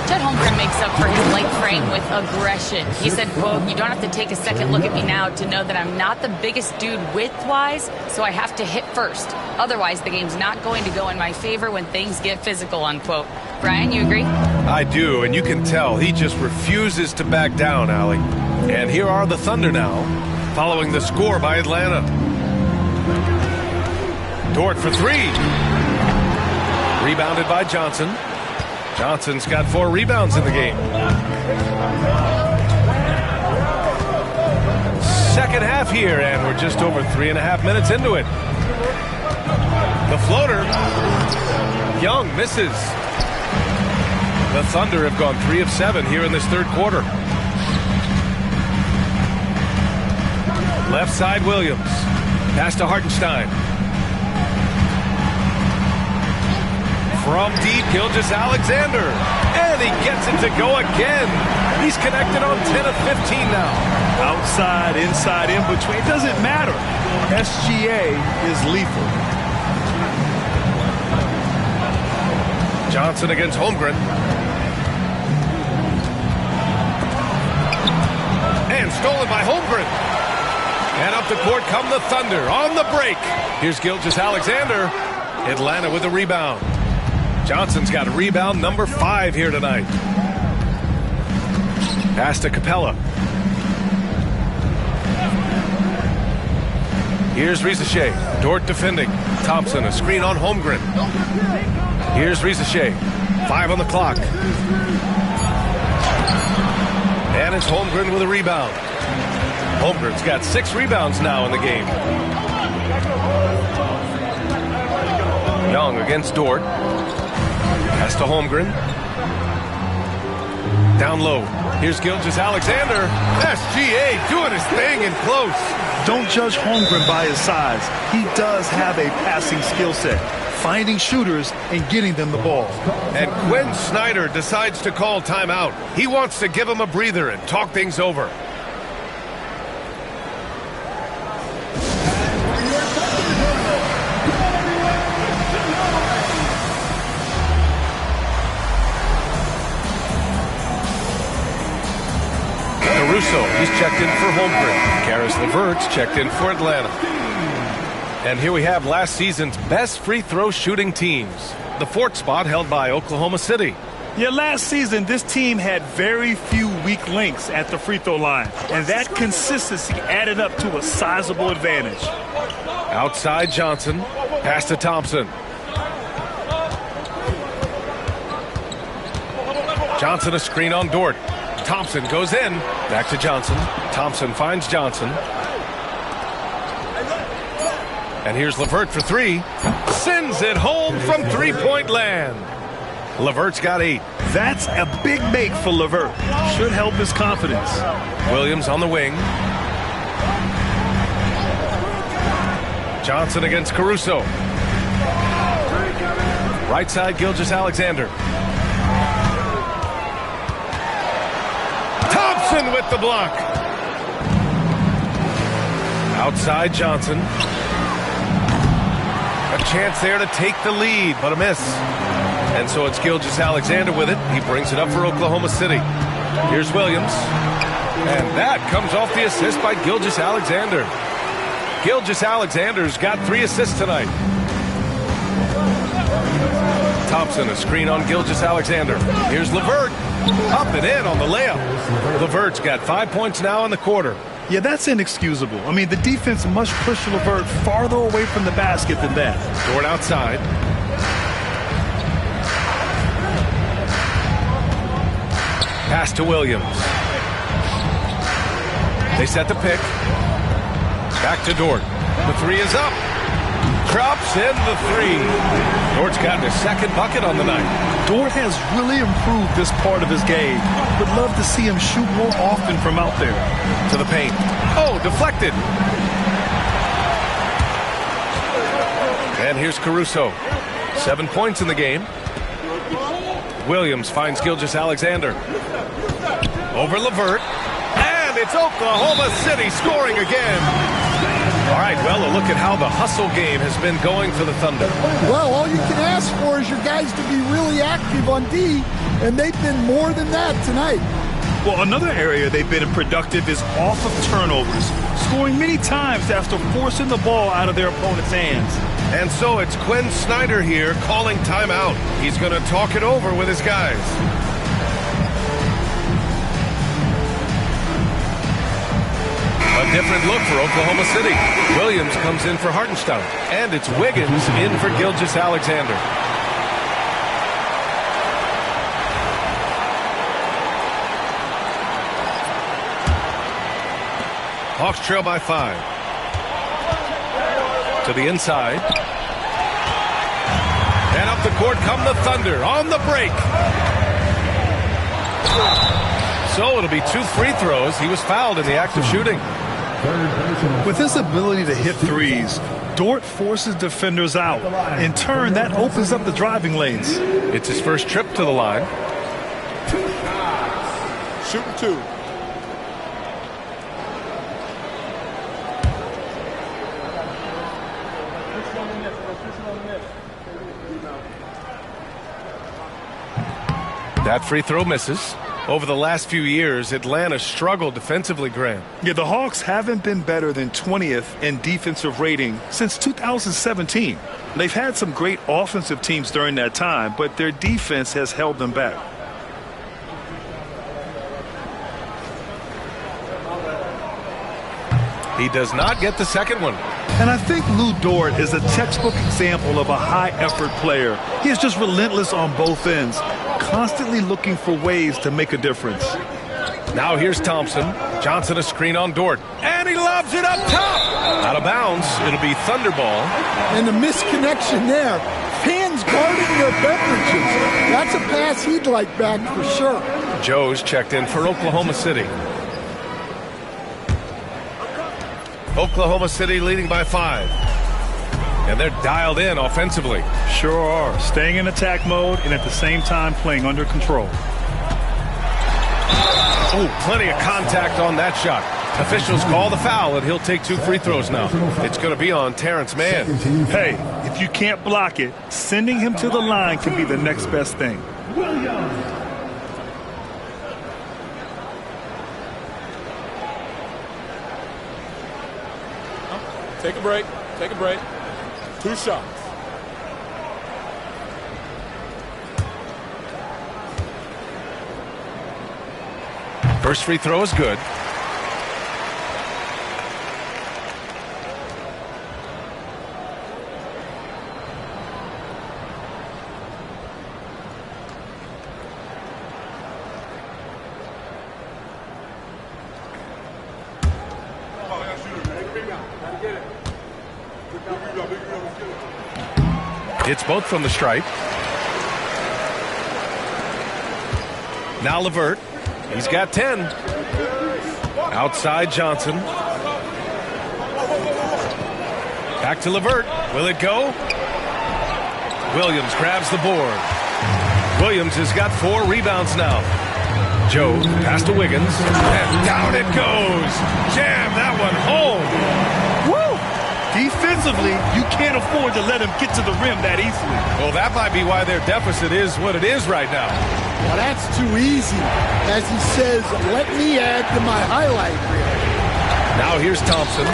[SPEAKER 10] Chet Holmgren makes up for his light frame with aggression. He said, quote, "You don't have to take a second look at me now to know that I'm not the biggest dude width-wise, so I have to hit first. Otherwise, the game's not going to go in my favor when things get physical," unquote. Brian, you agree?
[SPEAKER 7] I do, and you can tell he just refuses to back down, Allie. And here are the Thunder now, following the score by Atlanta. Dort for 3. Rebounded by Johnson. Johnson's got 4 rebounds in the game. Second half here, and we're just over 3.5 minutes into it. The floater. Young misses. The Thunder have gone 3 of 7 here in this third quarter. Left side, Williams. Pass to Hartenstein. From deep, Gilgeous-Alexander. And he gets it to go again. He's connected on 10 of 15 now.
[SPEAKER 8] Outside, inside, in between. It doesn't matter. SGA is lethal.
[SPEAKER 7] Johnson against Holmgren. And stolen by Holmgren. And up the court come the Thunder on the break. Here's Gilgeous-Alexander. Atlanta with a rebound. Johnson's got a rebound number 5 here tonight. Pass to Capella. Here's Rizachet. Dort defending. Thompson, a screen on Holmgren. Here's Rizachet. 5 on the clock. And it's Holmgren with a rebound. Holmgren's got 6 rebounds now in the game. Young against Dort. Pass to Holmgren. Down low. Here's Gilgeous-Alexander. SGA doing his thing in close.
[SPEAKER 8] Don't judge Holmgren by his size. He does have a passing skill set, finding shooters and getting them the ball.
[SPEAKER 7] And Quinn Snyder decides to call timeout. He wants to give him a breather and talk things over. Caruso, he's checked in for Holmgren. Caris LeVert's checked in for Atlanta. And here we have last season's best free throw shooting teams. The 4th spot held by Oklahoma City.
[SPEAKER 8] Yeah, last season, this team had very few weak links at the free throw line. And that consistency added up to a sizable advantage.
[SPEAKER 7] Outside Johnson. Pass to Thompson. Johnson a screen on Dort. Thompson goes in. Back to Johnson. Thompson finds Johnson. And here's LeVert for 3. Sends it home from three-point land. LeVert's got 8.
[SPEAKER 8] That's a big make for LeVert. Should help his confidence.
[SPEAKER 7] Williams on the wing. Johnson against Caruso. Right side, Gilgeous-Alexander. Thompson with the block. Outside Johnson. A chance there to take the lead, but a miss. And so it's Gilgeous-Alexander with it. He brings it up for Oklahoma City. Here's Williams. And that comes off the assist by Gilgeous-Alexander. Gilgeous-Alexander's got 3 assists tonight. Thompson, a screen on Gilgeous-Alexander. Here's LeVert. Up and in on the layup. LeVert's got 5 points now in the quarter.
[SPEAKER 8] Yeah, that's inexcusable. I mean, the defense must push LeVert farther away from the basket than that.
[SPEAKER 7] Dort outside. Pass to Williams. They set the pick. Back to Dort. The 3 is up. Drops in the 3. Dort's gotten his 2nd bucket on the night.
[SPEAKER 8] Dort has really improved this part of his game. Would love to see him shoot more often from out there.
[SPEAKER 7] To the paint. Oh, deflected. And here's Caruso. 7 points in the game. Williams finds Gilgeous-Alexander. Over LeVert. And it's Oklahoma City scoring again. All right, well, a look at how the hustle game has been going for the Thunder.
[SPEAKER 9] Well, all you can ask for is your guys to be really active on D, and they've been more than that tonight.
[SPEAKER 8] Well, another area they've been productive is off of turnovers, scoring many times after forcing the ball out of their opponent's hands.
[SPEAKER 7] And so it's Quinn Snyder here calling timeout. He's going to talk it over with his guys. A different look for Oklahoma City. Williams comes in for Hartenstein. And it's Wiggins in for Gilgeous-Alexander. Hawks trail by 5. To the inside. And up the court come the Thunder on the break. So it'll be 2 free throws. He was fouled in the act of shooting.
[SPEAKER 8] With his ability to hit threes, Dort forces defenders out. In turn, that opens up the driving lanes.
[SPEAKER 7] It's his first trip to the line.
[SPEAKER 13] Shooting 2.
[SPEAKER 7] That free throw misses. Over the last few years, Atlanta struggled defensively, Graham.
[SPEAKER 8] Yeah, the Hawks haven't been better than 20th in defensive rating since 2017. They've had some great offensive teams during that time, but their defense has held them back.
[SPEAKER 7] He does not get the second one.
[SPEAKER 8] And I think Lu Dort is a textbook example of a high-effort player. He is just relentless on both ends, constantly looking for ways to make a difference.
[SPEAKER 7] Now here's Thompson. Johnson a screen on Dort. And he lobs it up top. Out of bounds. It'll be Thunderball.
[SPEAKER 9] And the misconnection there. Fans guarding their beverages. That's a pass he'd like back for sure.
[SPEAKER 7] Joe's checked in for Oklahoma City. Oklahoma City leading by 5. And they're dialed in offensively.
[SPEAKER 8] Sure are. Staying in attack mode and at the same time playing under control.
[SPEAKER 7] Oh, plenty of contact on that shot. Officials call the foul, and he'll take 2 free throws now. It's going to be on Terrence Mann.
[SPEAKER 8] Hey, if you can't block it, sending him to the line can be the next best thing.
[SPEAKER 14] Take a break. Take a break. 2 shots.
[SPEAKER 7] First free throw is good. It's both from the stripe. Now LeVert. He's got 10. Outside Johnson. Back to LeVert. Will it go? Williams grabs the board. Williams has got 4 rebounds now. Joe pass to Wiggins. And down it goes. Jam that one home.
[SPEAKER 8] Woo! Defensively, you can't afford to let him get to the rim that easily.
[SPEAKER 7] Well, that might be why their deficit is what it is right now.
[SPEAKER 9] Well, that's too easy. As he says, let me add to my highlight reel.
[SPEAKER 7] Now here's Thompson.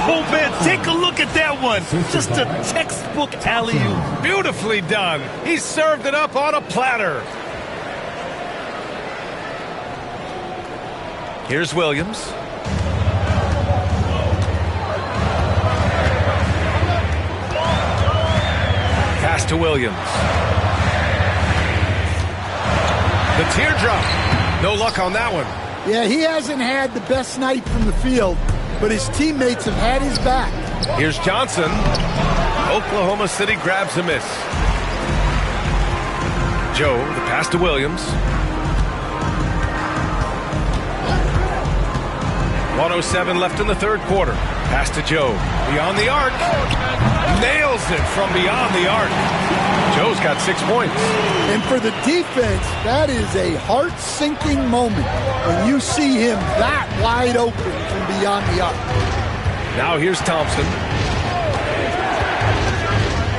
[SPEAKER 8] Oh, man, take a look at that one. Just a textbook alley-oop.
[SPEAKER 7] Beautifully done. He served it up on a platter. Here's Williams. Pass to Williams. The teardrop. No luck on that one.
[SPEAKER 9] Yeah, he hasn't had the best night from the field, but his teammates have had his back.
[SPEAKER 7] Here's Johnson. Oklahoma City grabs a miss. Joe, the pass to Williams. 1:07 left in the third quarter. Pass to Joe. Beyond the arc. Nails it from beyond the arc. Joe's got 6 points.
[SPEAKER 9] And for the defense, that is a heart-sinking moment when you see him that wide open from beyond the arc.
[SPEAKER 7] Now here's Thompson.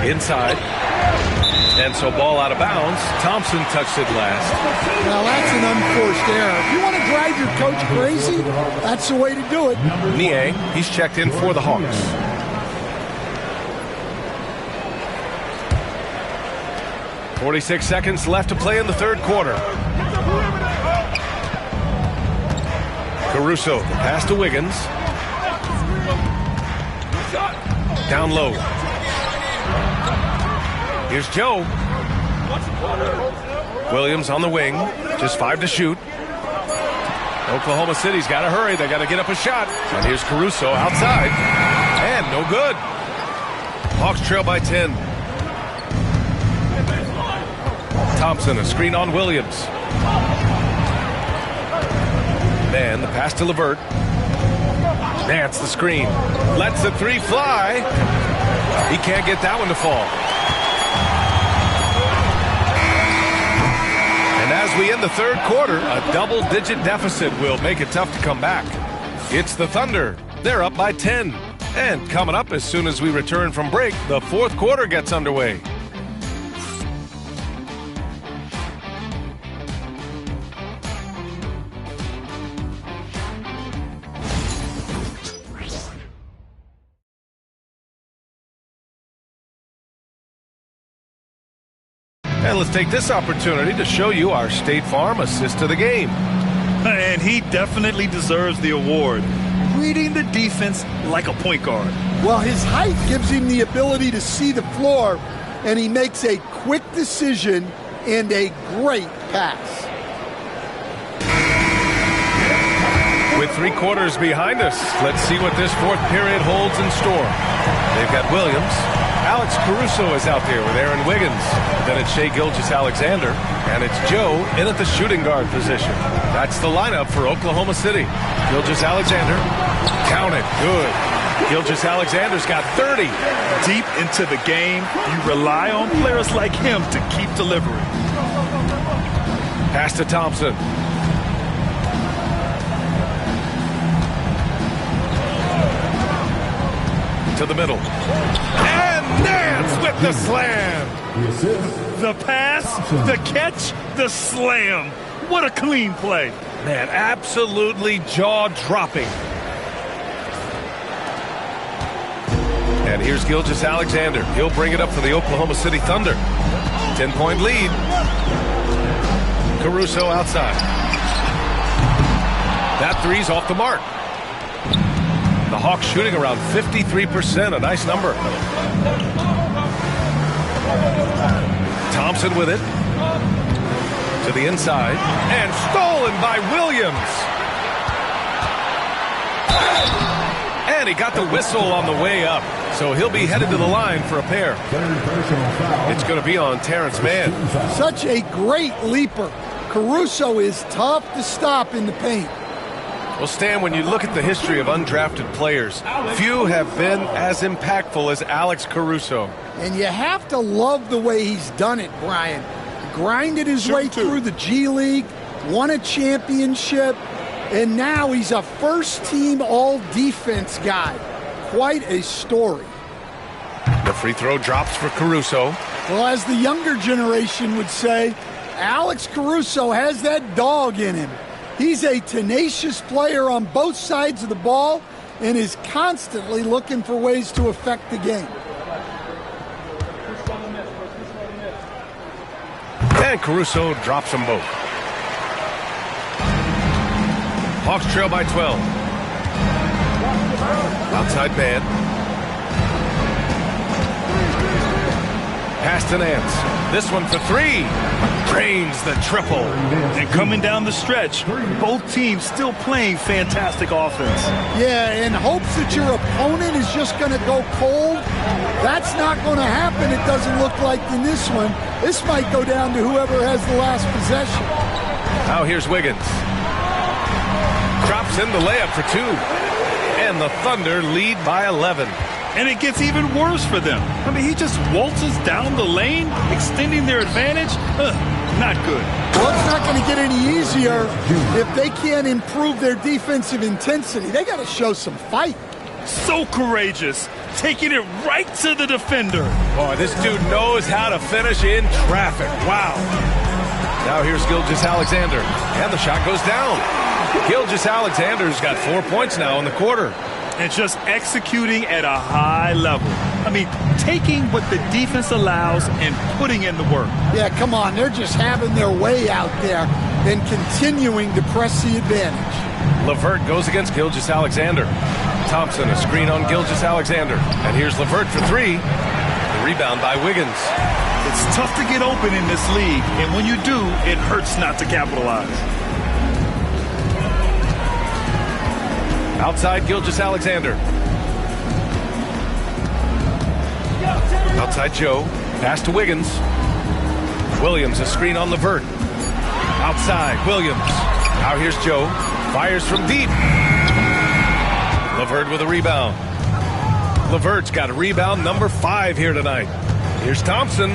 [SPEAKER 7] Inside. And so ball out of bounds. Thompson touched it last.
[SPEAKER 9] Now that's an unforced error. If you want to drive your coach crazy, that's the way to do it.
[SPEAKER 7] Niang, he's checked in for the Hawks. .46 seconds left to play in the third quarter. Caruso, the pass to Wiggins. Down low. Here's Joe. Williams on the wing. Just 5 to shoot. Oklahoma City's got to hurry. They got to get up a shot. And here's Caruso outside. And no good. Hawks trail by 10. Thompson, a screen on Williams. Mann, the pass to LeVert. Nance, the screen. Lets the 3 fly. He can't get that one to fall. And as we end the third quarter, a double-digit deficit will make it tough to come back. It's the Thunder. They're up by 10. And coming up as soon as we return from break, the fourth quarter gets underway. And let's take this opportunity to show you our State Farm assist to the game.
[SPEAKER 8] And he definitely deserves the award. Reading the defense like a point guard.
[SPEAKER 9] Well, his height gives him the ability to see the floor, and he makes a quick decision and a great pass.
[SPEAKER 7] With 3 quarters behind us. Let's see what this 4th period holds in store. They've got Williams. Alex Caruso is out there with Aaron Wiggins. Then it's Shai Gilgeous-Alexander. And it's Joe in at the shooting guard position. That's the lineup for Oklahoma City. Gilgeous-Alexander. Count it. Good. Gilgeous-Alexander's got 30.
[SPEAKER 8] Deep into the game, you rely on players like him to keep delivering.
[SPEAKER 7] Pass to Thompson. To the middle. And Nance with the slam.
[SPEAKER 8] The pass, the catch, the slam. What a clean play.
[SPEAKER 7] Man, absolutely jaw-dropping. And here's Gilgeous-Alexander. He'll bring it up for the Oklahoma City Thunder. 10-point lead. Caruso outside. That three's off the mark. The Hawks shooting around 53%, a nice number. Thompson with it. To the inside. And stolen by Williams. And he got the whistle on the way up. So he'll be headed to the line for a pair. It's going to be on Terrence Mann.
[SPEAKER 9] Such a great leaper. Caruso is tough to stop in the paint.
[SPEAKER 7] Well, Stan, when you look at the history of undrafted players, few have been as impactful as Alex Caruso.
[SPEAKER 9] And you have to love the way he's done it, Brian. Grinded his way through the G League, won a championship, and now he's a first-team all-defense guy. Quite a story.
[SPEAKER 7] The free throw drops for Caruso.
[SPEAKER 9] Well, as the younger generation would say, Alex Caruso has that dog in him. He's a tenacious player on both sides of the ball and is constantly looking for ways to affect the game.
[SPEAKER 7] And Caruso drops them both. Hawks trail by 12. Outside man. Pass to Nance. This one for 3. Drains the triple.
[SPEAKER 8] And coming down the stretch, both teams still playing fantastic offense.
[SPEAKER 9] Yeah, in hopes that your opponent is just going to go cold. That's not going to happen, it doesn't look like in this one. This might go down to whoever has the last possession.
[SPEAKER 7] Now here's Wiggins. Drops in the layup for 2. And the Thunder lead by 11.
[SPEAKER 8] And it gets even worse for them. I mean, he just waltzes down the lane, extending their advantage. Not good.
[SPEAKER 9] Well, it's not going to get any easier if they can't improve their defensive intensity. They got to show some fight.
[SPEAKER 8] So courageous, taking it right to the defender.
[SPEAKER 7] Boy, this dude knows how to finish in traffic. Wow. Now here's Gilgeous-Alexander. And the shot goes down. Gilgeous-Alexander's got 4 points now in the quarter.
[SPEAKER 8] And just executing at a high level. I mean, taking what the defense allows and putting in the work.
[SPEAKER 9] Yeah, come on. They're just having their way out there and continuing to press the advantage.
[SPEAKER 7] LeVert goes against Gilgeous-Alexander. Thompson, a screen on Gilgeous-Alexander. And here's LeVert for 3. The rebound by Wiggins.
[SPEAKER 8] It's tough to get open in this league, and when you do, it hurts not to capitalize.
[SPEAKER 7] Outside Gilgeous-Alexander. Outside Joe. Pass to Wiggins. Williams, a screen on LeVert. Outside Williams. Now here's Joe. Fires from deep. LeVert with a rebound. LeVert's got a rebound number 5 here tonight. Here's Thompson.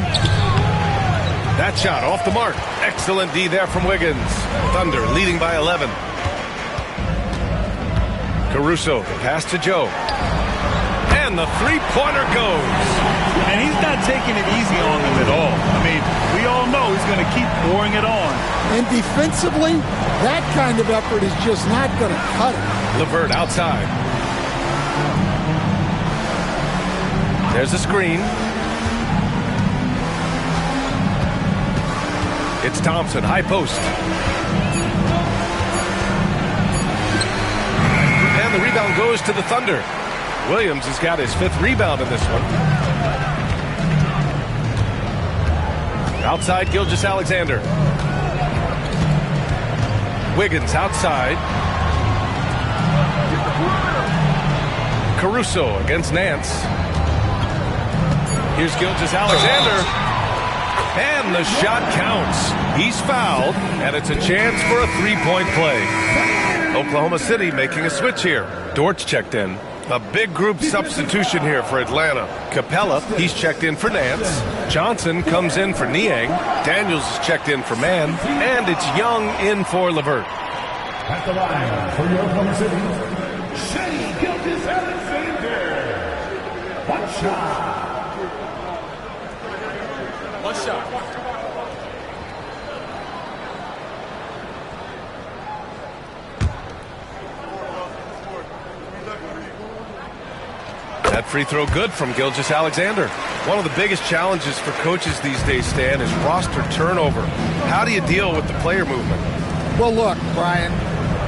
[SPEAKER 7] That shot off the mark. Excellent D there from Wiggins. Thunder leading by 11. Caruso, pass to Joe. And the three-pointer goes.
[SPEAKER 8] And he's not taking it easy on them at all. I mean, we all know he's going to keep pouring it on.
[SPEAKER 9] And defensively, that kind of effort is just not going to cut it.
[SPEAKER 7] LeVert outside. There's a screen. It's Thompson, high post. The rebound goes to the Thunder. Williams has got his 5th rebound in this one. Outside Gilgeous-Alexander. Wiggins outside. Caruso against Nance. Here's Gilgeous-Alexander. And the shot counts. He's fouled, and it's a chance for a three-point play. Oklahoma City making a switch here. Dort's checked in. A big group substitution here for Atlanta. Capella, he's checked in for Nance. Johnson comes in for Niang. Daniels is checked in for Mann. And it's Young in for LeVert.
[SPEAKER 11] At the line for your Oklahoma City, Shai Gilgeous-Alexander. One shot.
[SPEAKER 15] One shot.
[SPEAKER 7] That free throw good from Gilgeous-Alexander. One of the biggest challenges for coaches these days, Stan, is roster turnover. How do you deal with the player movement?
[SPEAKER 9] Well, look, Brian,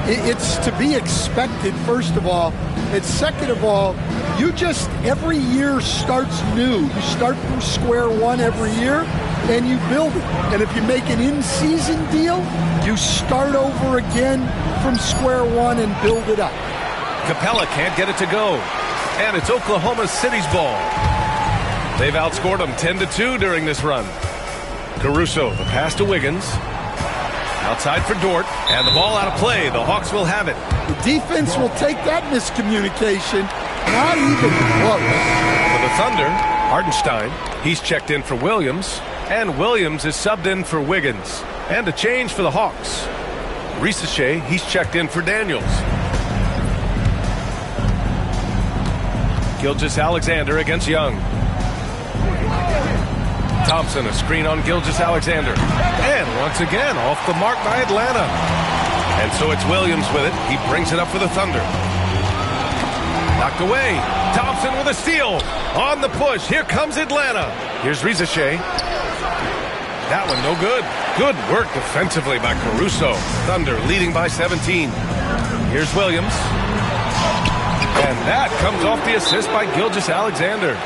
[SPEAKER 9] it's to be expected, first of all. And second of all, you just, every year starts new. You start from square one every year, and you build it. And if you make an in-season deal, you start over again from square one and build it up.
[SPEAKER 7] Capella can't get it to go. And it's Oklahoma City's ball. They've outscored them 10-2 during this run. Caruso, the pass to Wiggins. Outside for Dort. And the ball out of play. The Hawks will have it.
[SPEAKER 9] The defense will take that miscommunication. Not even close.
[SPEAKER 7] For the Thunder, Hartenstein. He's checked in for Williams. And Williams is subbed in for Wiggins. And a change for the Hawks. Risache, he's checked in for Daniels. Gilgeous-Alexander against Young. Thompson, a screen on Gilgeous-Alexander. And once again, off the mark by Atlanta. And so it's Williams with it. He brings it up for the Thunder. Knocked away. Thompson with a steal. On the push. Here comes Atlanta. Here's Risache. That one no good. Good work defensively by Caruso. Thunder leading by 17. Here's Williams. And that comes off the assist by Gilgeous-Alexander.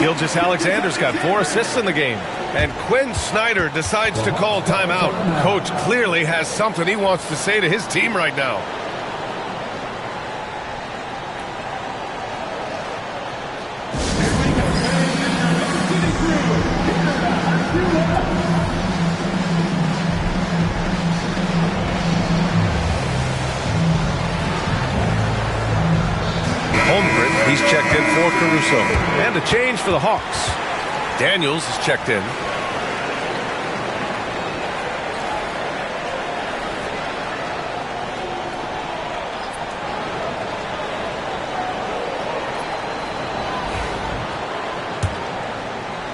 [SPEAKER 7] Gilgeous-Alexander's got 4 assists in the game. And Quinn Snyder decides to call timeout. Coach clearly has something he wants to say to his team right now. Holmgren, he's checked in for Caruso. And a change for the Hawks. Daniels is checked in.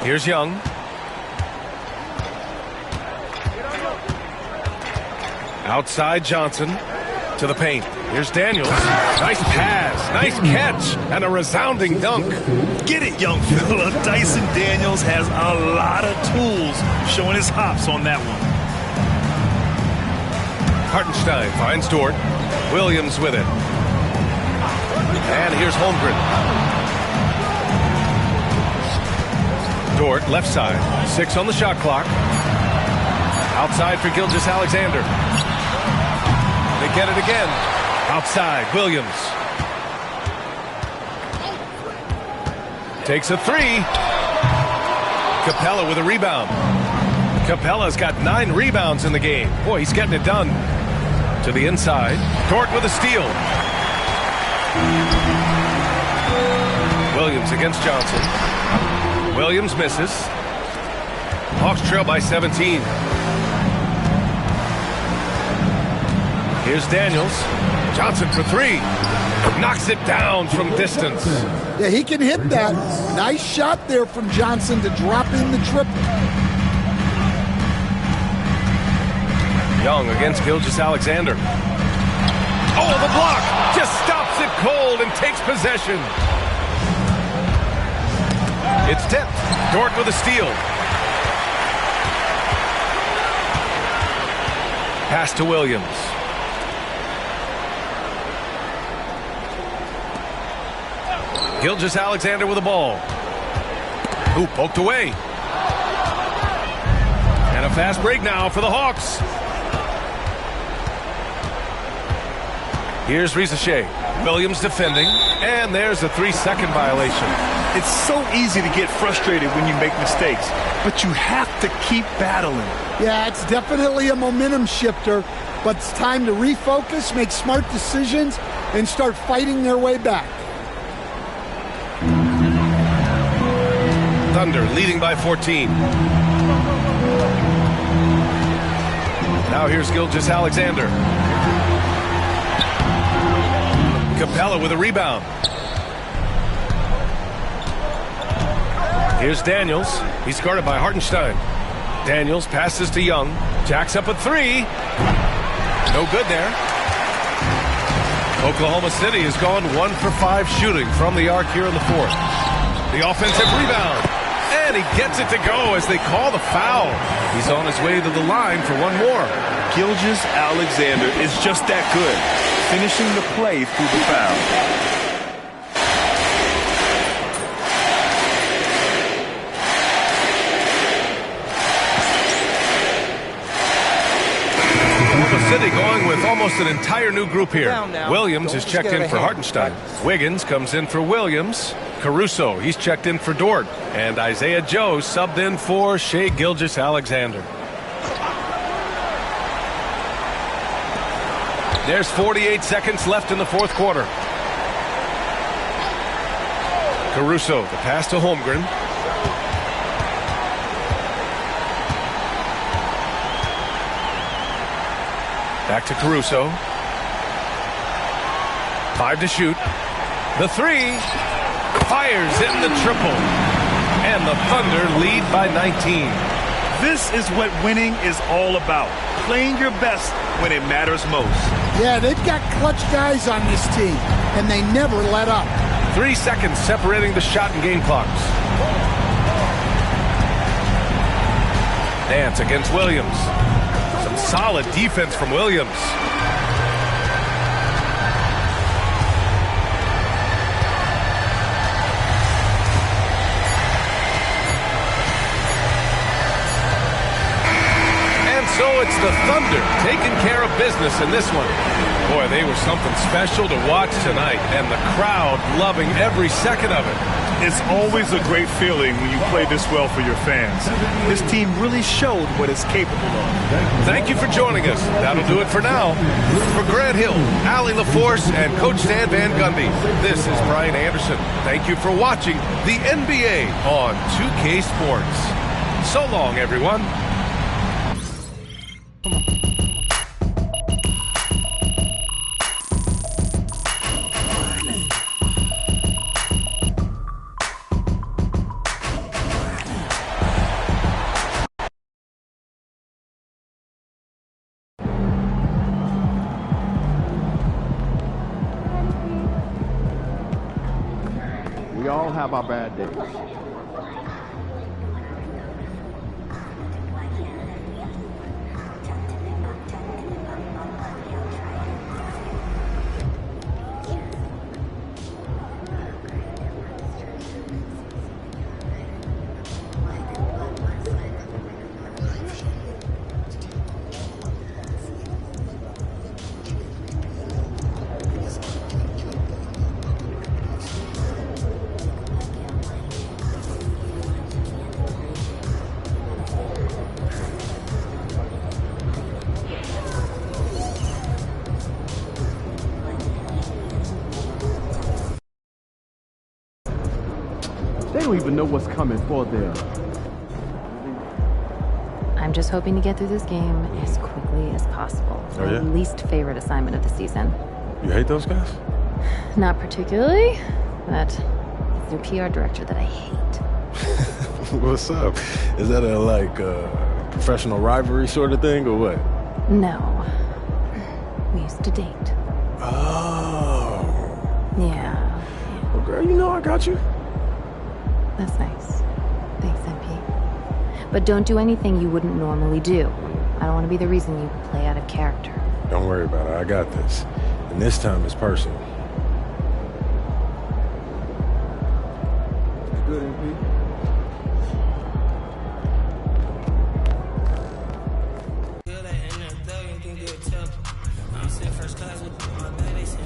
[SPEAKER 7] Here's Young. Outside Johnson to the paint. Here's Daniels. Nice pass, nice catch, and a resounding dunk.
[SPEAKER 8] Get it, young fella. Dyson Daniels has a lot of tools, showing his hops on that one.
[SPEAKER 7] Hartenstein finds Dort. Williams with it. And here's Holmgren. Dort, left side. 6 on the shot clock. Outside for Gilgeous-Alexander. They get it again. Outside, Williams. Takes a 3. Capella with a rebound. Capella's got 9 rebounds in the game. Boy, he's getting it done. To the inside. Dort with a steal. Williams against Johnson. Williams misses. Hawks trail by 17. Here's Daniels. Johnson for 3. Knocks it down from distance.
[SPEAKER 9] Yeah, he can hit that. Nice shot there from Johnson to drop in the triple.
[SPEAKER 7] Young against Gilgeous-Alexander. Oh, the block! Just stops it cold and takes possession. It's tipped. Dort with a steal. Pass to Williams. Gilgeous-Alexander with the ball. Ooh, poked away. And a fast break now for the Hawks. Here's Risache. Williams defending, and there's a 3-second violation.
[SPEAKER 8] It's so easy to get frustrated when you make mistakes, but you have to keep battling.
[SPEAKER 9] Yeah, it's definitely a momentum shifter, but it's time to refocus, make smart decisions, and start fighting their way back.
[SPEAKER 7] Thunder leading by 14. Now here's Gilgeous-Alexander. Capella with a rebound. Here's Daniels. He's guarded by Hartenstein. Daniels passes to Young. Jacks up a 3. No good there. Oklahoma City has gone 1 for 5 shooting from the arc here in the fourth. The offensive rebound. And he gets it to go as they call the foul. He's on his way to the line for one more.
[SPEAKER 8] Gilgeous-Alexander is just that good, finishing the play through the foul.
[SPEAKER 7] City going with almost an entire new group here. Williams is checked in for Hartenstein. Wiggins comes in for Williams. Caruso, he's checked in for Dort. And Isaiah Joe subbed in for Shai Gilgeous-Alexander. There's 48 seconds left in the fourth quarter. Caruso, the pass to Holmgren. Back to Caruso. 5 to shoot. The 3. Fires in the triple. And the Thunder lead by 19.
[SPEAKER 8] This is what winning is all about. Playing your best when it matters most.
[SPEAKER 9] Yeah, they've got clutch guys on this team, and they never let up.
[SPEAKER 7] 3 seconds separating the shot and game clocks. Dance against Williams. Some solid defense from Williams. And so it's the Thunder taking care of business in this one. Boy, they were something special to watch tonight, and the crowd loving every second of it.
[SPEAKER 8] It's always a great feeling when you play this well for your fans. This team really showed what it's capable of.
[SPEAKER 7] Thank you for joining us. That'll do it for now. For Grant Hill, Allie LaForce, and Coach Stan Van Gundy, this is Brian Anderson. Thank you for watching the NBA on 2K Sports. So long, everyone.
[SPEAKER 6] We all have our bad days. They don't even know what's coming for them.
[SPEAKER 10] I'm just hoping to get through this game as quickly as possible.
[SPEAKER 15] Oh, yeah?
[SPEAKER 10] My least favorite assignment of the season.
[SPEAKER 15] You hate those guys?
[SPEAKER 10] Not particularly, but it's their PR director that I hate.
[SPEAKER 15] What's up? Is that a, professional rivalry sort of thing, or what?
[SPEAKER 10] No. We used to date.
[SPEAKER 15] Oh.
[SPEAKER 10] Yeah.
[SPEAKER 15] Well, girl, you know I got you.
[SPEAKER 10] That's nice. Thanks, MP. But don't do anything you wouldn't normally do. I don't want to be the reason you play out of character.
[SPEAKER 15] Don't worry about it. I got this. And this time it's personal.
[SPEAKER 6] Good, MP.
[SPEAKER 16] Feel that in the thug and think they're tough. I'm sitting first class with my bag, they say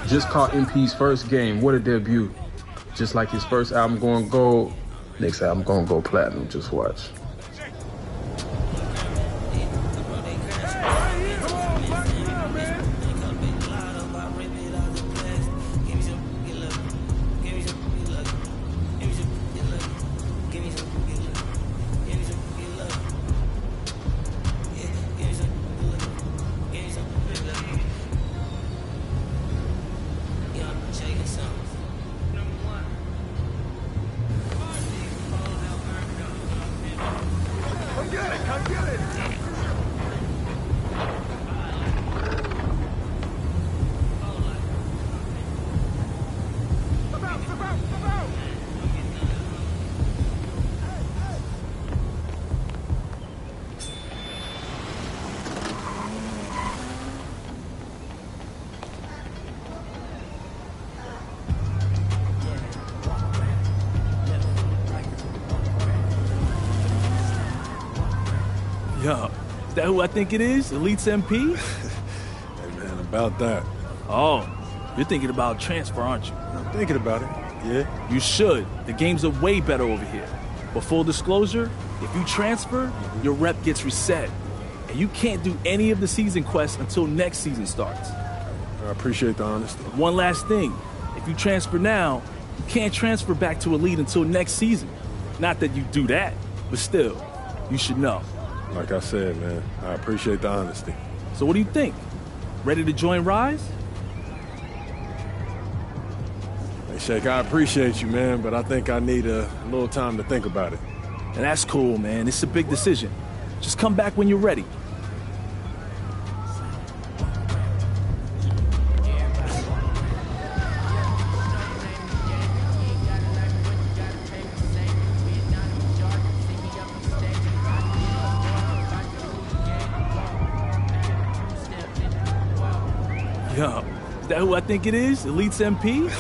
[SPEAKER 16] Just caught MP's first game. What a debut. Just like his first album going gold, next album going to go platinum. Just watch.
[SPEAKER 17] Yo, is that who I think it is? Elites MP?
[SPEAKER 15] Hey, man, about that.
[SPEAKER 17] Oh, you're thinking about transfer, aren't you?
[SPEAKER 15] I'm thinking about it, yeah.
[SPEAKER 17] You should. The games are way better over here. But full disclosure, if you transfer, your rep gets reset. And you can't do any of the season quests until next season starts.
[SPEAKER 15] I appreciate the honesty.
[SPEAKER 17] One last thing. If you transfer now, you can't transfer back to Elite until next season. Not that you do that, but still, you should know.
[SPEAKER 15] Like I said, man, I appreciate the honesty.
[SPEAKER 17] So what do you think? Ready to join Rise?
[SPEAKER 15] Hey, Shake, I appreciate you, man, but I think I need a little time to think about it.
[SPEAKER 17] And that's cool, man. It's a big decision. Just come back when you're ready. Yo, is that who I think it is? Elites MP?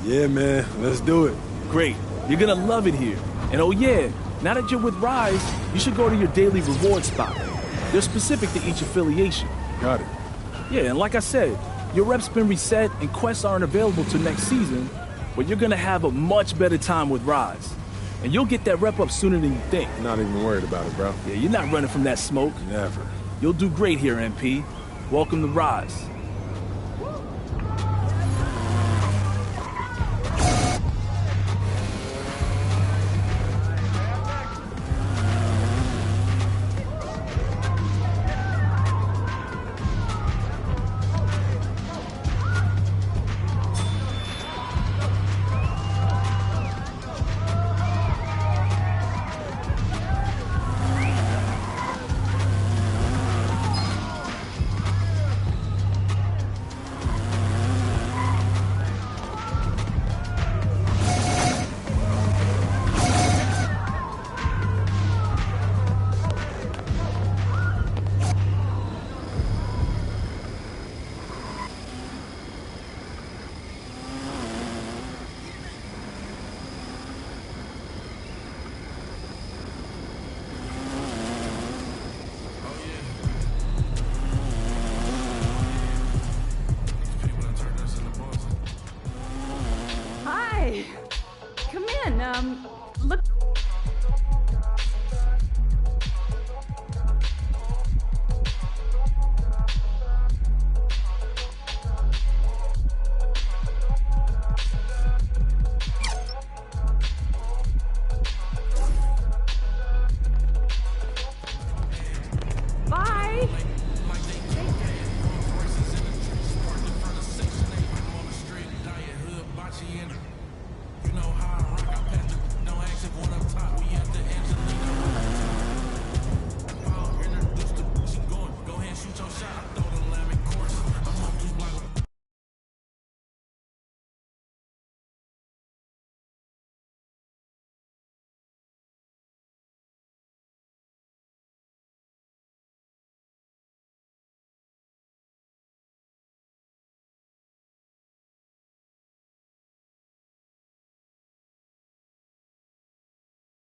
[SPEAKER 15] Yeah, man, let's do it.
[SPEAKER 17] Great. You're gonna love it here. And oh yeah, now that you're with Rise, you should go to your daily reward spot. They're specific to each affiliation.
[SPEAKER 15] Got it.
[SPEAKER 17] Yeah, and like I said, your rep's been reset and quests aren't available till next season, but you're gonna have a much better time with Rise. And you'll get that rep up sooner than you think.
[SPEAKER 15] Not even worried about it, bro.
[SPEAKER 17] Yeah, you're not running from that smoke.
[SPEAKER 15] Never.
[SPEAKER 17] You'll do great here, MP. Welcome to Rise.
[SPEAKER 18] Come in. Look